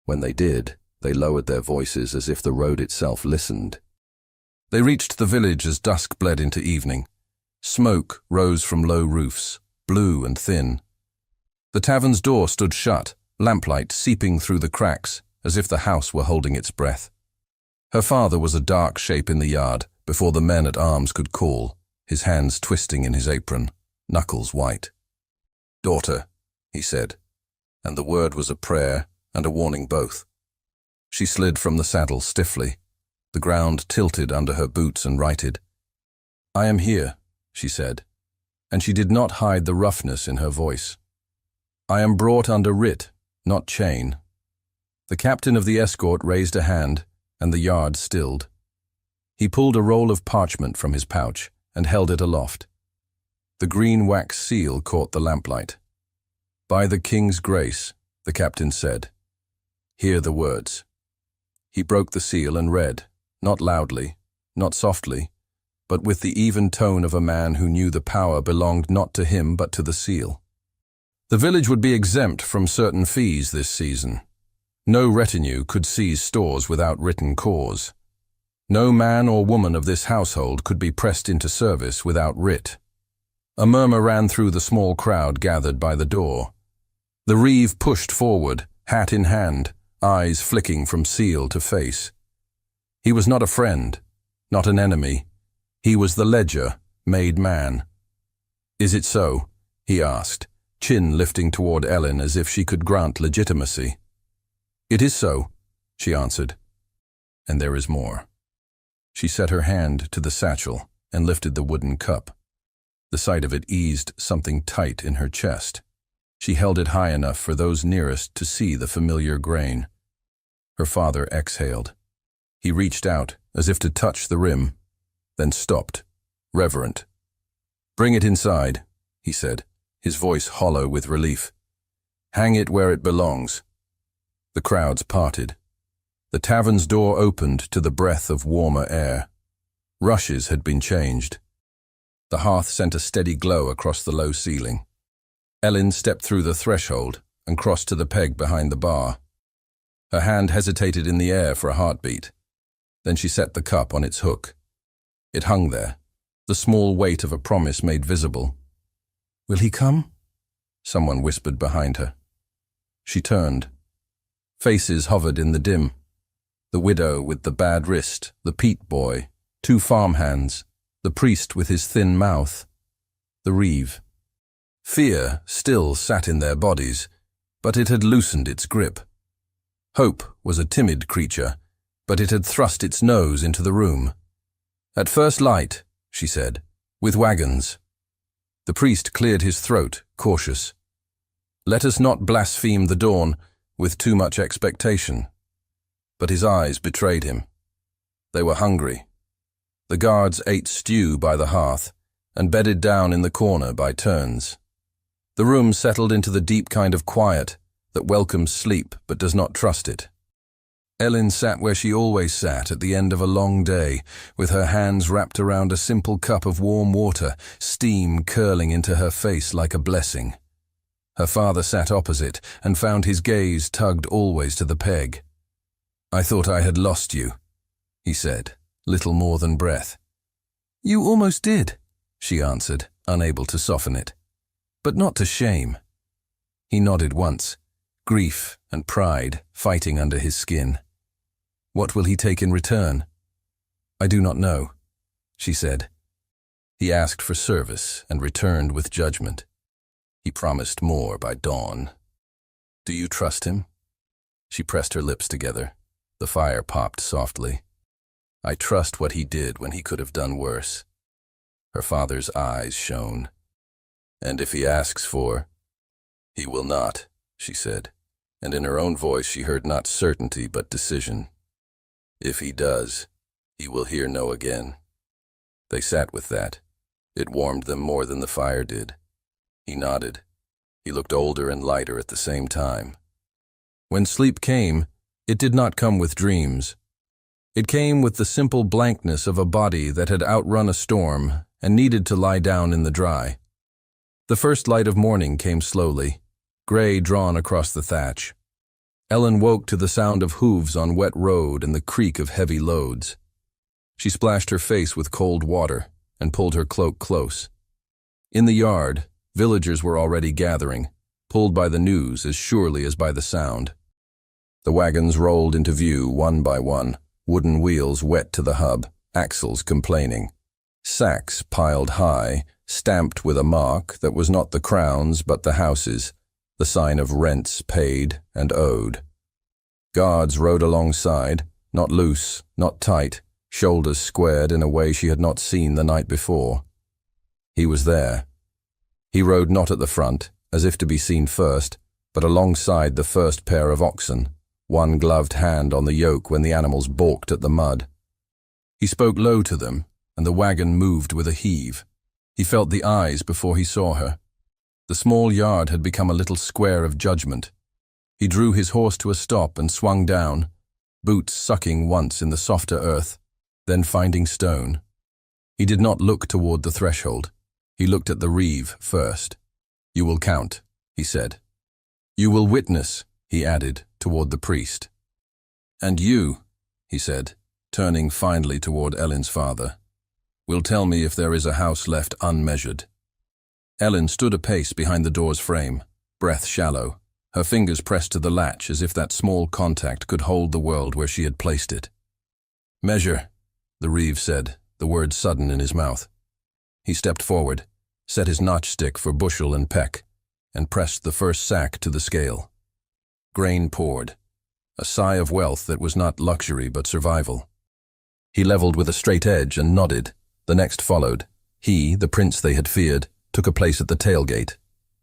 When they did, they lowered their voices as if the road itself listened. They reached the village as dusk bled into evening. Smoke rose from low roofs, blue and thin. The tavern's door stood shut, lamplight seeping through the cracks, as if the house were holding its breath. Her father was a dark shape in the yard before the men at arms could call, his hands twisting in his apron, knuckles white. "Daughter," he said, and the word was a prayer and a warning both. She slid from the saddle stiffly. The ground tilted under her boots and righted. "I am here," she said, and she did not hide the roughness in her voice. "I am brought under writ, not chain." The captain of the escort raised a hand, and the yard stilled. He pulled a roll of parchment from his pouch and held it aloft. The green wax seal caught the lamplight. "By the king's grace," the captain said. "Hear the words." He broke the seal and read, not loudly, not softly, but with the even tone of a man who knew the power belonged not to him but to the seal. The village would be exempt from certain fees this season. No retinue could seize stores without written cause. No man or woman of this household could be pressed into service without writ. A murmur ran through the small crowd gathered by the door. The reeve pushed forward, hat in hand, eyes flicking from seal to face. He was not a friend, not an enemy. He was the ledger, made man. "Is it so?" he asked, chin lifting toward Ellen as if she could grant legitimacy. "It is so," she answered. "And there is more." She set her hand to the satchel and lifted the wooden cup. The sight of it eased something tight in her chest. She held it high enough for those nearest to see the familiar grain. Her father exhaled. He reached out as if to touch the rim, then stopped, reverent. "Bring it inside," he said, his voice hollow with relief. "Hang it where it belongs." The crowds parted. The tavern's door opened to the breath of warmer air. Rushes had been changed. The hearth sent a steady glow across the low ceiling. Ellen stepped through the threshold and crossed to the peg behind the bar. Her hand hesitated in the air for a heartbeat. Then she set the cup on its hook. It hung there, the small weight of a promise made visible. "Will he come?" someone whispered behind her. She turned. Faces hovered in the dim. The widow with the bad wrist, the peat boy, 2 farmhands, the priest with his thin mouth, the reeve. Fear still sat in their bodies, but it had loosened its grip. Hope was a timid creature, but it had thrust its nose into the room. "At first light," she said, "with wagons." The priest cleared his throat, cautious. "Let us not blaspheme the dawn with too much expectation." But his eyes betrayed him. They were hungry. The guards ate stew by the hearth and bedded down in the corner by turns. The room settled into the deep kind of quiet that welcomes sleep but does not trust it. Ellen sat where she always sat at the end of a long day, with her hands wrapped around a simple cup of warm water, steam curling into her face like a blessing. Her father sat opposite and found his gaze tugged always to the peg. "I thought I had lost you," he said, little more than breath. "You almost did," she answered, unable to soften it. "But not to shame." He nodded once, grief and pride fighting under his skin. "What will he take in return?" "I do not know," she said. He asked for service and returned with judgment. He promised more by dawn. "Do you trust him?" She pressed her lips together. The fire popped softly. "I trust what he did when he could have done worse." Her father's eyes shone. "And if he asks for—" "He will not," she said, and in her own voice she heard not certainty but decision. "If he does, he will hear no again." They sat with that. It warmed them more than the fire did. He nodded. He looked older and lighter at the same time. When sleep came, it did not come with dreams. It came with the simple blankness of a body that had outrun a storm and needed to lie down in the dry. The first light of morning came slowly, gray drawn across the thatch. Ellen woke to the sound of hooves on wet road and the creak of heavy loads. She splashed her face with cold water and pulled her cloak close. In the yard, villagers were already gathering, pulled by the news as surely as by the sound. The wagons rolled into view one by one, wooden wheels wet to the hub, axles complaining. Sacks piled high, stamped with a mark that was not the crown's but the house's, the sign of rents paid and owed. Guards rode alongside, not loose, not tight, shoulders squared in a way she had not seen the night before. He was there. He rode not at the front, as if to be seen first, but alongside the first pair of oxen, one gloved hand on the yoke when the animals balked at the mud. He spoke low to them, and the wagon moved with a heave. He felt the eyes before he saw her. The small yard had become a little square of judgment. He drew his horse to a stop and swung down, boots sucking once in the softer earth, then finding stone. He did not look toward the threshold. He looked at the reeve first. "You will count," he said. "You will witness," he added, toward the priest. "And you," he said, turning finally toward Ellen's father, "will tell me if there is a house left unmeasured." Ellen stood a pace behind the door's frame, breath shallow. Her fingers pressed to the latch as if that small contact could hold the world where she had placed it. "Measure," the Reeve said, the word sudden in his mouth. He stepped forward, set his notchstick for bushel and peck, and pressed the first sack to the scale. Grain poured, a sigh of wealth that was not luxury but survival. He leveled with a straight edge and nodded. The next followed. He, the prince they had feared, took a place at the tailgate.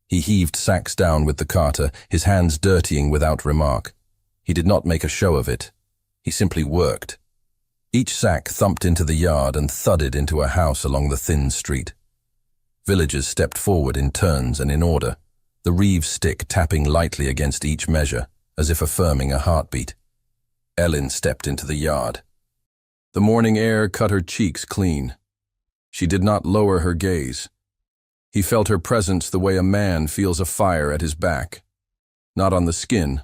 He heaved sacks down with the carter, his hands dirtying without remark. He did not make a show of it. He simply worked. Each sack thumped into the yard and thudded into a house along the thin street. Villagers stepped forward in turns and in order, the Reeve stick tapping lightly against each measure, as if affirming a heartbeat. Ellen stepped into the yard. The morning air cut her cheeks clean. She did not lower her gaze. He felt her presence the way a man feels a fire at his back, not on the skin,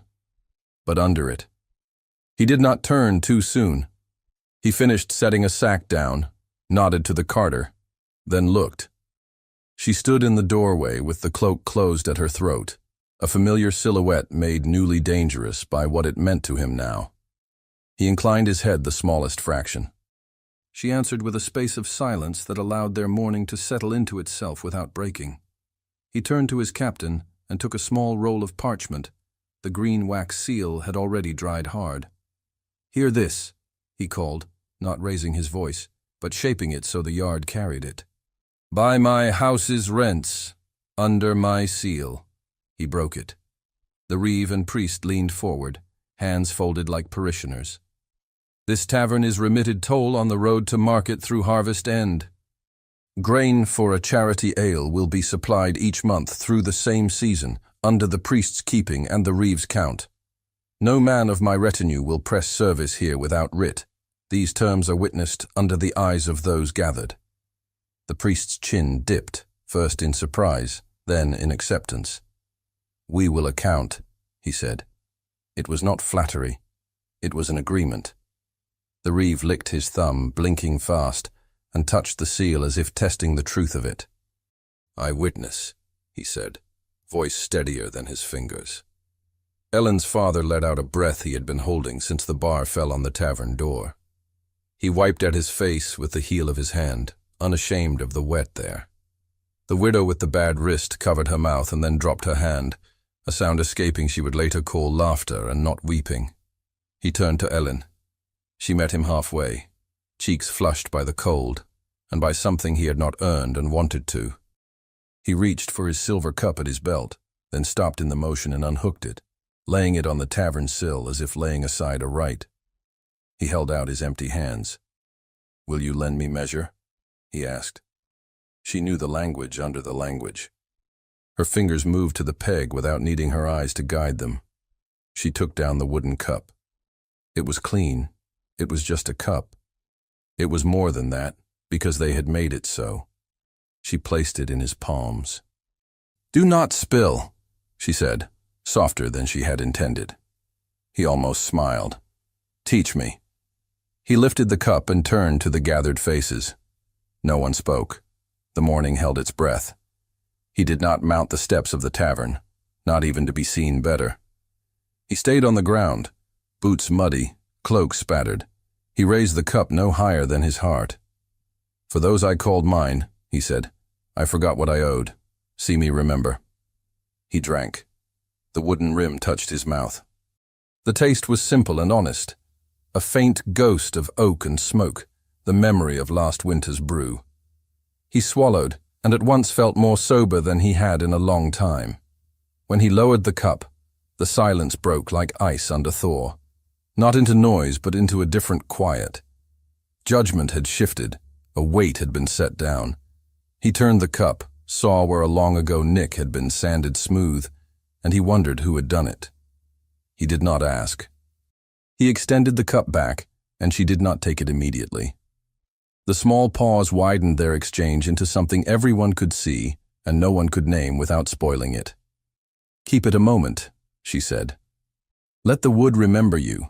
but under it. He did not turn too soon. He finished setting a sack down, nodded to the carter, then looked. She stood in the doorway with the cloak closed at her throat, a familiar silhouette made newly dangerous by what it meant to him now. He inclined his head the smallest fraction. She answered with a space of silence that allowed their morning to settle into itself without breaking. He turned to his captain and took a small roll of parchment. The green wax seal had already dried hard. "Hear this," he called, not raising his voice, but shaping it so the yard carried it. "By my house's rents, under my seal." He broke it. The Reeve and priest leaned forward, hands folded like parishioners. "This tavern is remitted toll on the road to market through harvest end. Grain for a charity ale will be supplied each month through the same season, under the priest's keeping and the Reeve's count. No man of my retinue will press service here without writ. These terms are witnessed under the eyes of those gathered." The priest's chin dipped, first in surprise, then in acceptance. "We will account," he said. It was not flattery. It was an agreement. The Reeve licked his thumb, blinking fast, and touched the seal as if testing the truth of it. "I witness," he said, voice steadier than his fingers. Ellen's father let out a breath he had been holding since the bar fell on the tavern door. He wiped at his face with the heel of his hand, unashamed of the wet there. The widow with the bad wrist covered her mouth and then dropped her hand, a sound escaping she would later call laughter and not weeping. He turned to Ellen. She met him halfway, cheeks flushed by the cold, and by something he had not earned and wanted to. He reached for his silver cup at his belt, then stopped in the motion and unhooked it, laying it on the tavern sill as if laying aside a right. He held out his empty hands. "Will you lend me measure?" he asked. She knew the language under the language. Her fingers moved to the peg without needing her eyes to guide them. She took down the wooden cup. It was clean. It was just a cup. It was more than that, because they had made it so. She placed it in his palms. "Do not spill," she said, softer than she had intended. He almost smiled. "Teach me." He lifted the cup and turned to the gathered faces. No one spoke. The morning held its breath. He did not mount the steps of the tavern, not even to be seen better. He stayed on the ground, boots muddy, cloak spattered. He raised the cup no higher than his heart. "For those I called mine," he said, "I forgot what I owed. See me remember." He drank. The wooden rim touched his mouth. The taste was simple and honest, a faint ghost of oak and smoke, the memory of last winter's brew. He swallowed, and at once felt more sober than he had in a long time. When he lowered the cup, the silence broke like ice under thaw. Not into noise, but into a different quiet. Judgment had shifted, a weight had been set down. He turned the cup, saw where a long-ago nick had been sanded smooth, and he wondered who had done it. He did not ask. He extended the cup back, and she did not take it immediately. The small pause widened their exchange into something everyone could see and no one could name without spoiling it. "Keep it a moment," she said. "Let the wood remember you."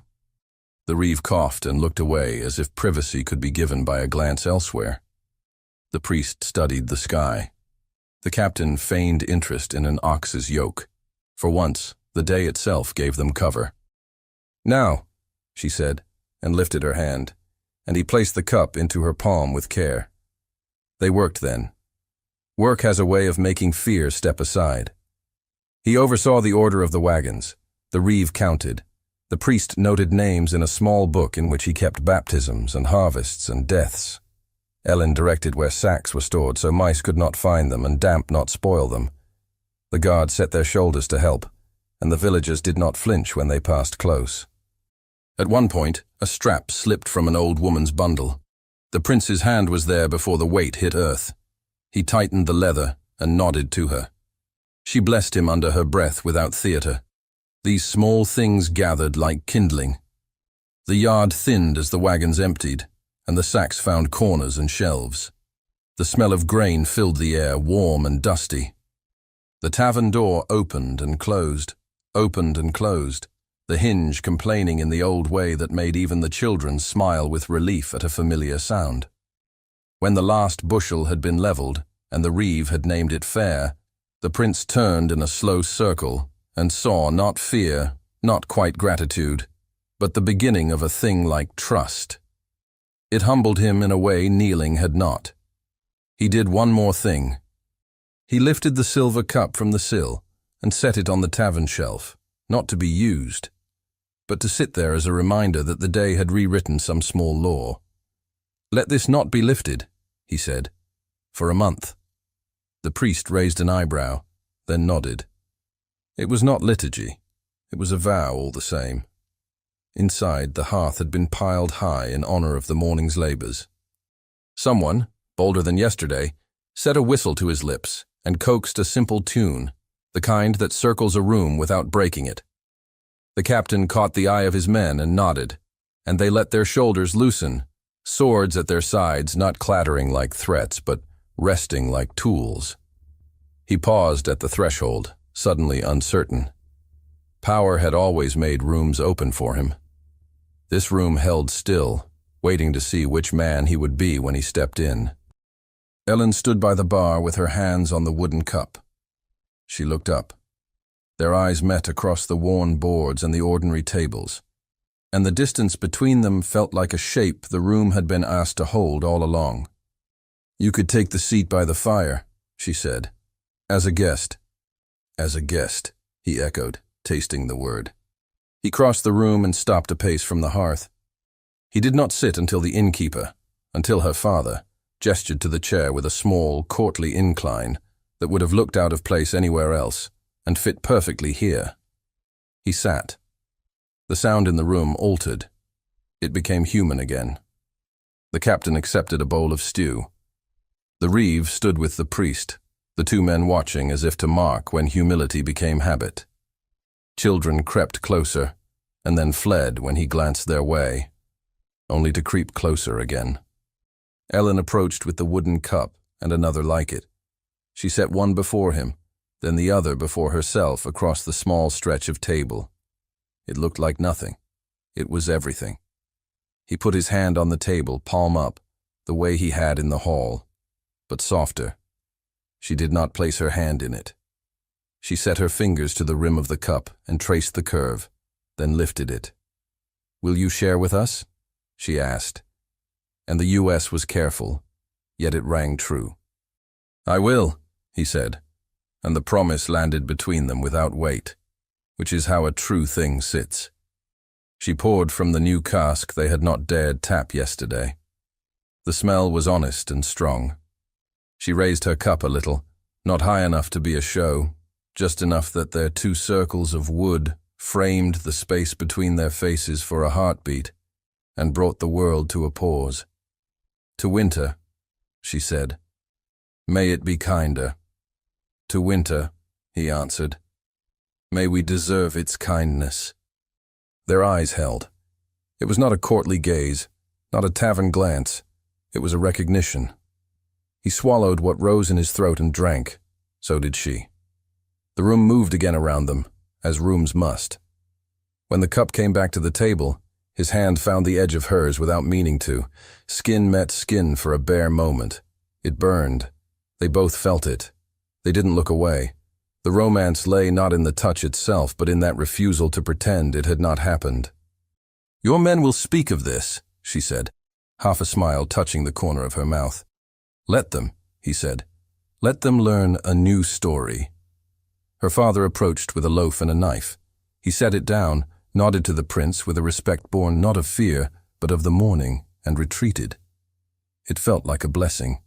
The Reeve coughed and looked away as if privacy could be given by a glance elsewhere. The priest studied the sky. The captain feigned interest in an ox's yoke. For once, The day itself gave them cover. "Now," she said, and lifted her hand, and he placed the cup into her palm with care. They worked then. Work has a way of making fear step aside. He oversaw the order of the wagons. The reeve counted. The priest noted names in a small book in which he kept baptisms and harvests and deaths. Ellen directed where sacks were stored so mice could not find them and damp not spoil them. The guards set their shoulders to help, and the villagers did not flinch when they passed close. At one point, a strap slipped from an old woman's bundle. The prince's hand was there before the weight hit earth. He tightened the leather and nodded to her. She blessed him under her breath without theatre. These small things gathered like kindling. The yard thinned as the wagons emptied, and the sacks found corners and shelves. The smell of grain filled the air, warm and dusty. The tavern door opened and closed, the hinge complaining in the old way that made even the children smile with relief at a familiar sound. When the last bushel had been levelled, and the reeve had named it fair, the prince turned in a slow circle and saw not fear, not quite gratitude, but the beginning of a thing like trust. It humbled him in a way kneeling had not. He did one more thing. He lifted the silver cup from the sill and set it on the tavern shelf, not to be used, but to sit there as a reminder that the day had rewritten some small law. "Let this not be lifted," he said, "for a month." The priest raised an eyebrow, then nodded. It was not liturgy. It was a vow all the same. Inside, the hearth had been piled high in honor of the morning's labors. Someone, bolder than yesterday, set a whistle to his lips and coaxed a simple tune, the kind that circles a room without breaking it. The captain caught the eye of his men and nodded, and they let their shoulders loosen, swords at their sides not clattering like threats but resting like tools. He paused at the threshold, suddenly uncertain. Power had always made rooms open for him. This room held still, waiting to see which man he would be when he stepped in. Ellen stood by the bar with her hands on the wooden cup. She looked up. Their eyes met across the worn boards and the ordinary tables, and the distance between them felt like a shape the room had been asked to hold all along. "You could take the seat by the fire," she said. "As a guest." "As a guest," he echoed, tasting the word. He crossed the room and stopped a pace from the hearth. He did not sit until the innkeeper, until her father, gestured to the chair with a small, courtly incline that would have looked out of place anywhere else and fit perfectly here. He sat. The sound in the room altered. It became human again. The captain accepted a bowl of stew. The reeve stood with the priest, the two men watching as if to mark when humility became habit. Children crept closer, and then fled when he glanced their way, only to creep closer again. Ellen approached with the wooden cup and another like it. She set one before him, then the other before herself across the small stretch of table. It looked like nothing. It was everything. He put his hand on the table, palm up, the way he had in the hall, but softer. She did not place her hand in it. She set her fingers to the rim of the cup and traced the curve, then lifted it. "Will you share with us?" she asked. And the U.S. was careful, yet it rang true. "I will," he said, and the promise landed between them without weight, which is how a true thing sits. She poured from the new cask they had not dared tap yesterday. The smell was honest and strong. She raised her cup a little, not high enough to be a show, just enough that their two circles of wood framed the space between their faces for a heartbeat and brought the world to a pause. "To winter," she said. "May it be kinder." "To winter," he answered. "May we deserve its kindness." Their eyes held. It was not a courtly gaze, not a tavern glance. It was a recognition. He swallowed what rose in his throat and drank. So did she. The room moved again around them, as rooms must. When the cup came back to the table, his hand found the edge of hers without meaning to. Skin met skin for a bare moment. It burned. They both felt it. They didn't look away. The romance lay not in the touch itself, but in that refusal to pretend it had not happened. "Your men will speak of this," she said, half a smile touching the corner of her mouth. "Let them," he said. "Let them learn a new story." Her father approached with a loaf and a knife. He set it down, nodded to the prince with a respect born not of fear, but of the morning, and retreated. It felt like a blessing.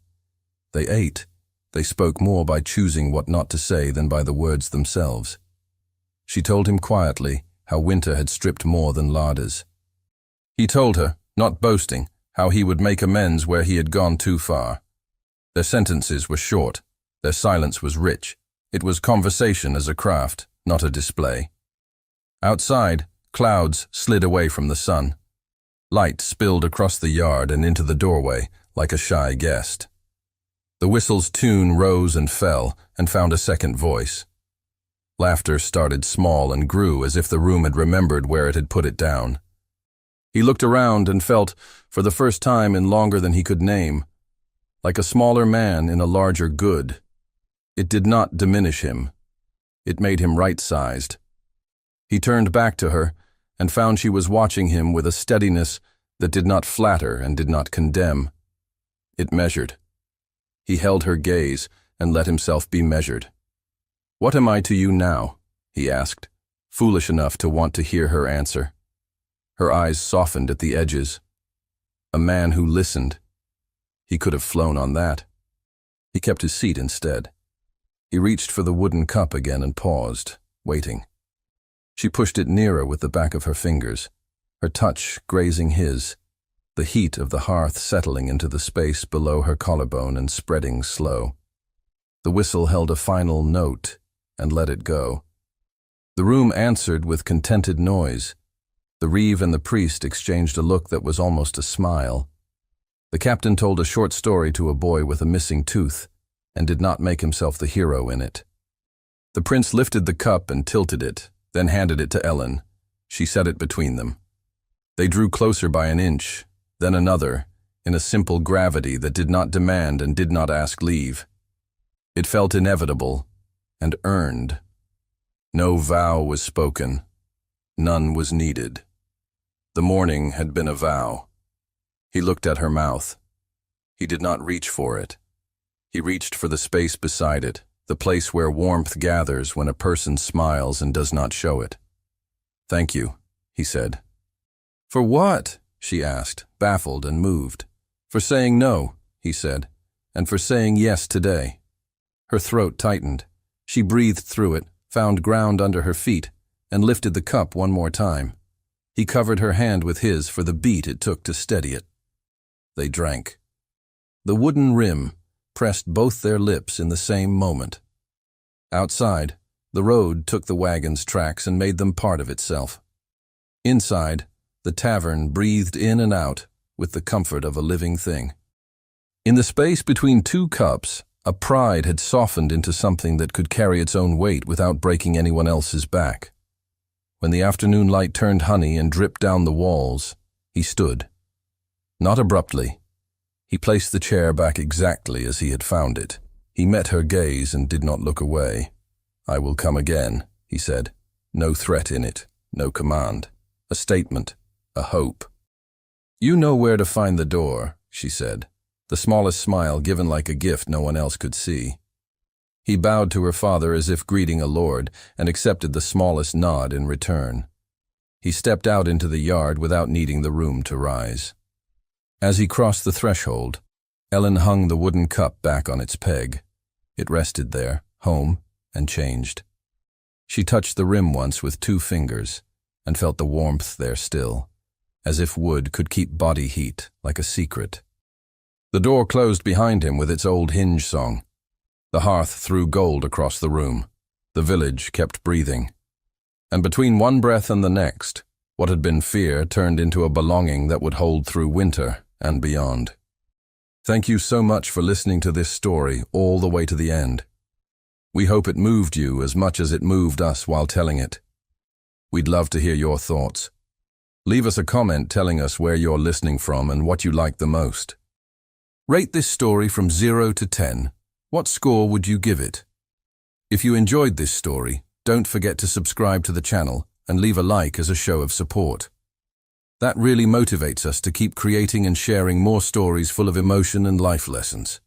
They ate. They spoke more by choosing what not to say than by the words themselves. She told him quietly how winter had stripped more than larders. He told her, not boasting, how he would make amends where he had gone too far. Their sentences were short. Their silence was rich. It was conversation as a craft, not a display. Outside, clouds slid away from the sun. Light spilled across the yard and into the doorway like a shy guest. The whistle's tune rose and fell and found a second voice. Laughter started small and grew as if the room had remembered where it had put it down. He looked around and felt, for the first time in longer than he could name, like a smaller man in a larger good. It did not diminish him. It made him right-sized. He turned back to her and found she was watching him with a steadiness that did not flatter and did not condemn. It measured. He held her gaze and let himself be measured. "What am I to you now?" he asked, foolish enough to want to hear her answer. Her eyes softened at the edges. A man who listened. He could have flown on that. He kept his seat instead. He reached for the wooden cup again and paused, waiting. She pushed it nearer with the back of her fingers, her touch grazing his, the heat of the hearth settling into the space below her collarbone and spreading slow. The whistle held a final note and let it go. The room answered with contented noise. The reeve and the priest exchanged a look that was almost a smile. The captain told a short story to a boy with a missing tooth and did not make himself the hero in it. The prince lifted the cup and tilted it, then handed it to Ellen. She set it between them. They drew closer by an inch, then another, in a simple gravity that did not demand and did not ask leave. It felt inevitable and earned. No vow was spoken. None was needed. The morning had been a vow. He looked at her mouth. He did not reach for it. He reached for the space beside it, the place where warmth gathers when a person smiles and does not show it. "Thank you," he said. "For what?" she asked, baffled and moved. "For saying no," he said, "and for saying yes today." Her throat tightened. She breathed through it, found ground under her feet, and lifted the cup one more time. He covered her hand with his for the beat it took to steady it. They drank. The wooden rim pressed both their lips in the same moment. Outside, the road took the wagon's tracks and made them part of itself. Inside, the tavern breathed in and out with the comfort of a living thing. In the space between two cups, a pride had softened into something that could carry its own weight without breaking anyone else's back. When the afternoon light turned honey and dripped down the walls, he stood. Not abruptly. He placed the chair back exactly as he had found it. He met her gaze and did not look away. "I will come again," he said. No threat in it, no command. A statement, a hope. "You know where to find the door," she said, the smallest smile given like a gift no one else could see. He bowed to her father as if greeting a lord and accepted the smallest nod in return. He stepped out into the yard without needing the room to rise. As he crossed the threshold, Ellen hung the wooden cup back on its peg. It rested there, home, and changed. She touched the rim once with 2 fingers and felt the warmth there still, as if wood could keep body heat like a secret. The door closed behind him with its old hinge song. The hearth threw gold across the room. The village kept breathing. And between one breath and the next, what had been fear turned into a belonging that would hold through winter and beyond. Thank you so much for listening to this story all the way to the end. We hope it moved you as much as it moved us while telling it. We'd love to hear your thoughts. Leave us a comment telling us where you're listening from and what you liked the most. Rate this story from 0 to 10. What score would you give it? If you enjoyed this story, don't forget to subscribe to the channel and leave a like as a show of support. That really motivates us to keep creating and sharing more stories full of emotion and life lessons.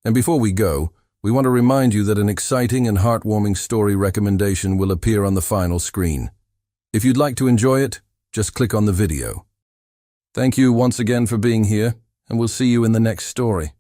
And before we go, we want to remind you that an exciting and heartwarming story recommendation will appear on the final screen. If you'd like to enjoy it, just click on the video. Thank you once again for being here, and we'll see you in the next story.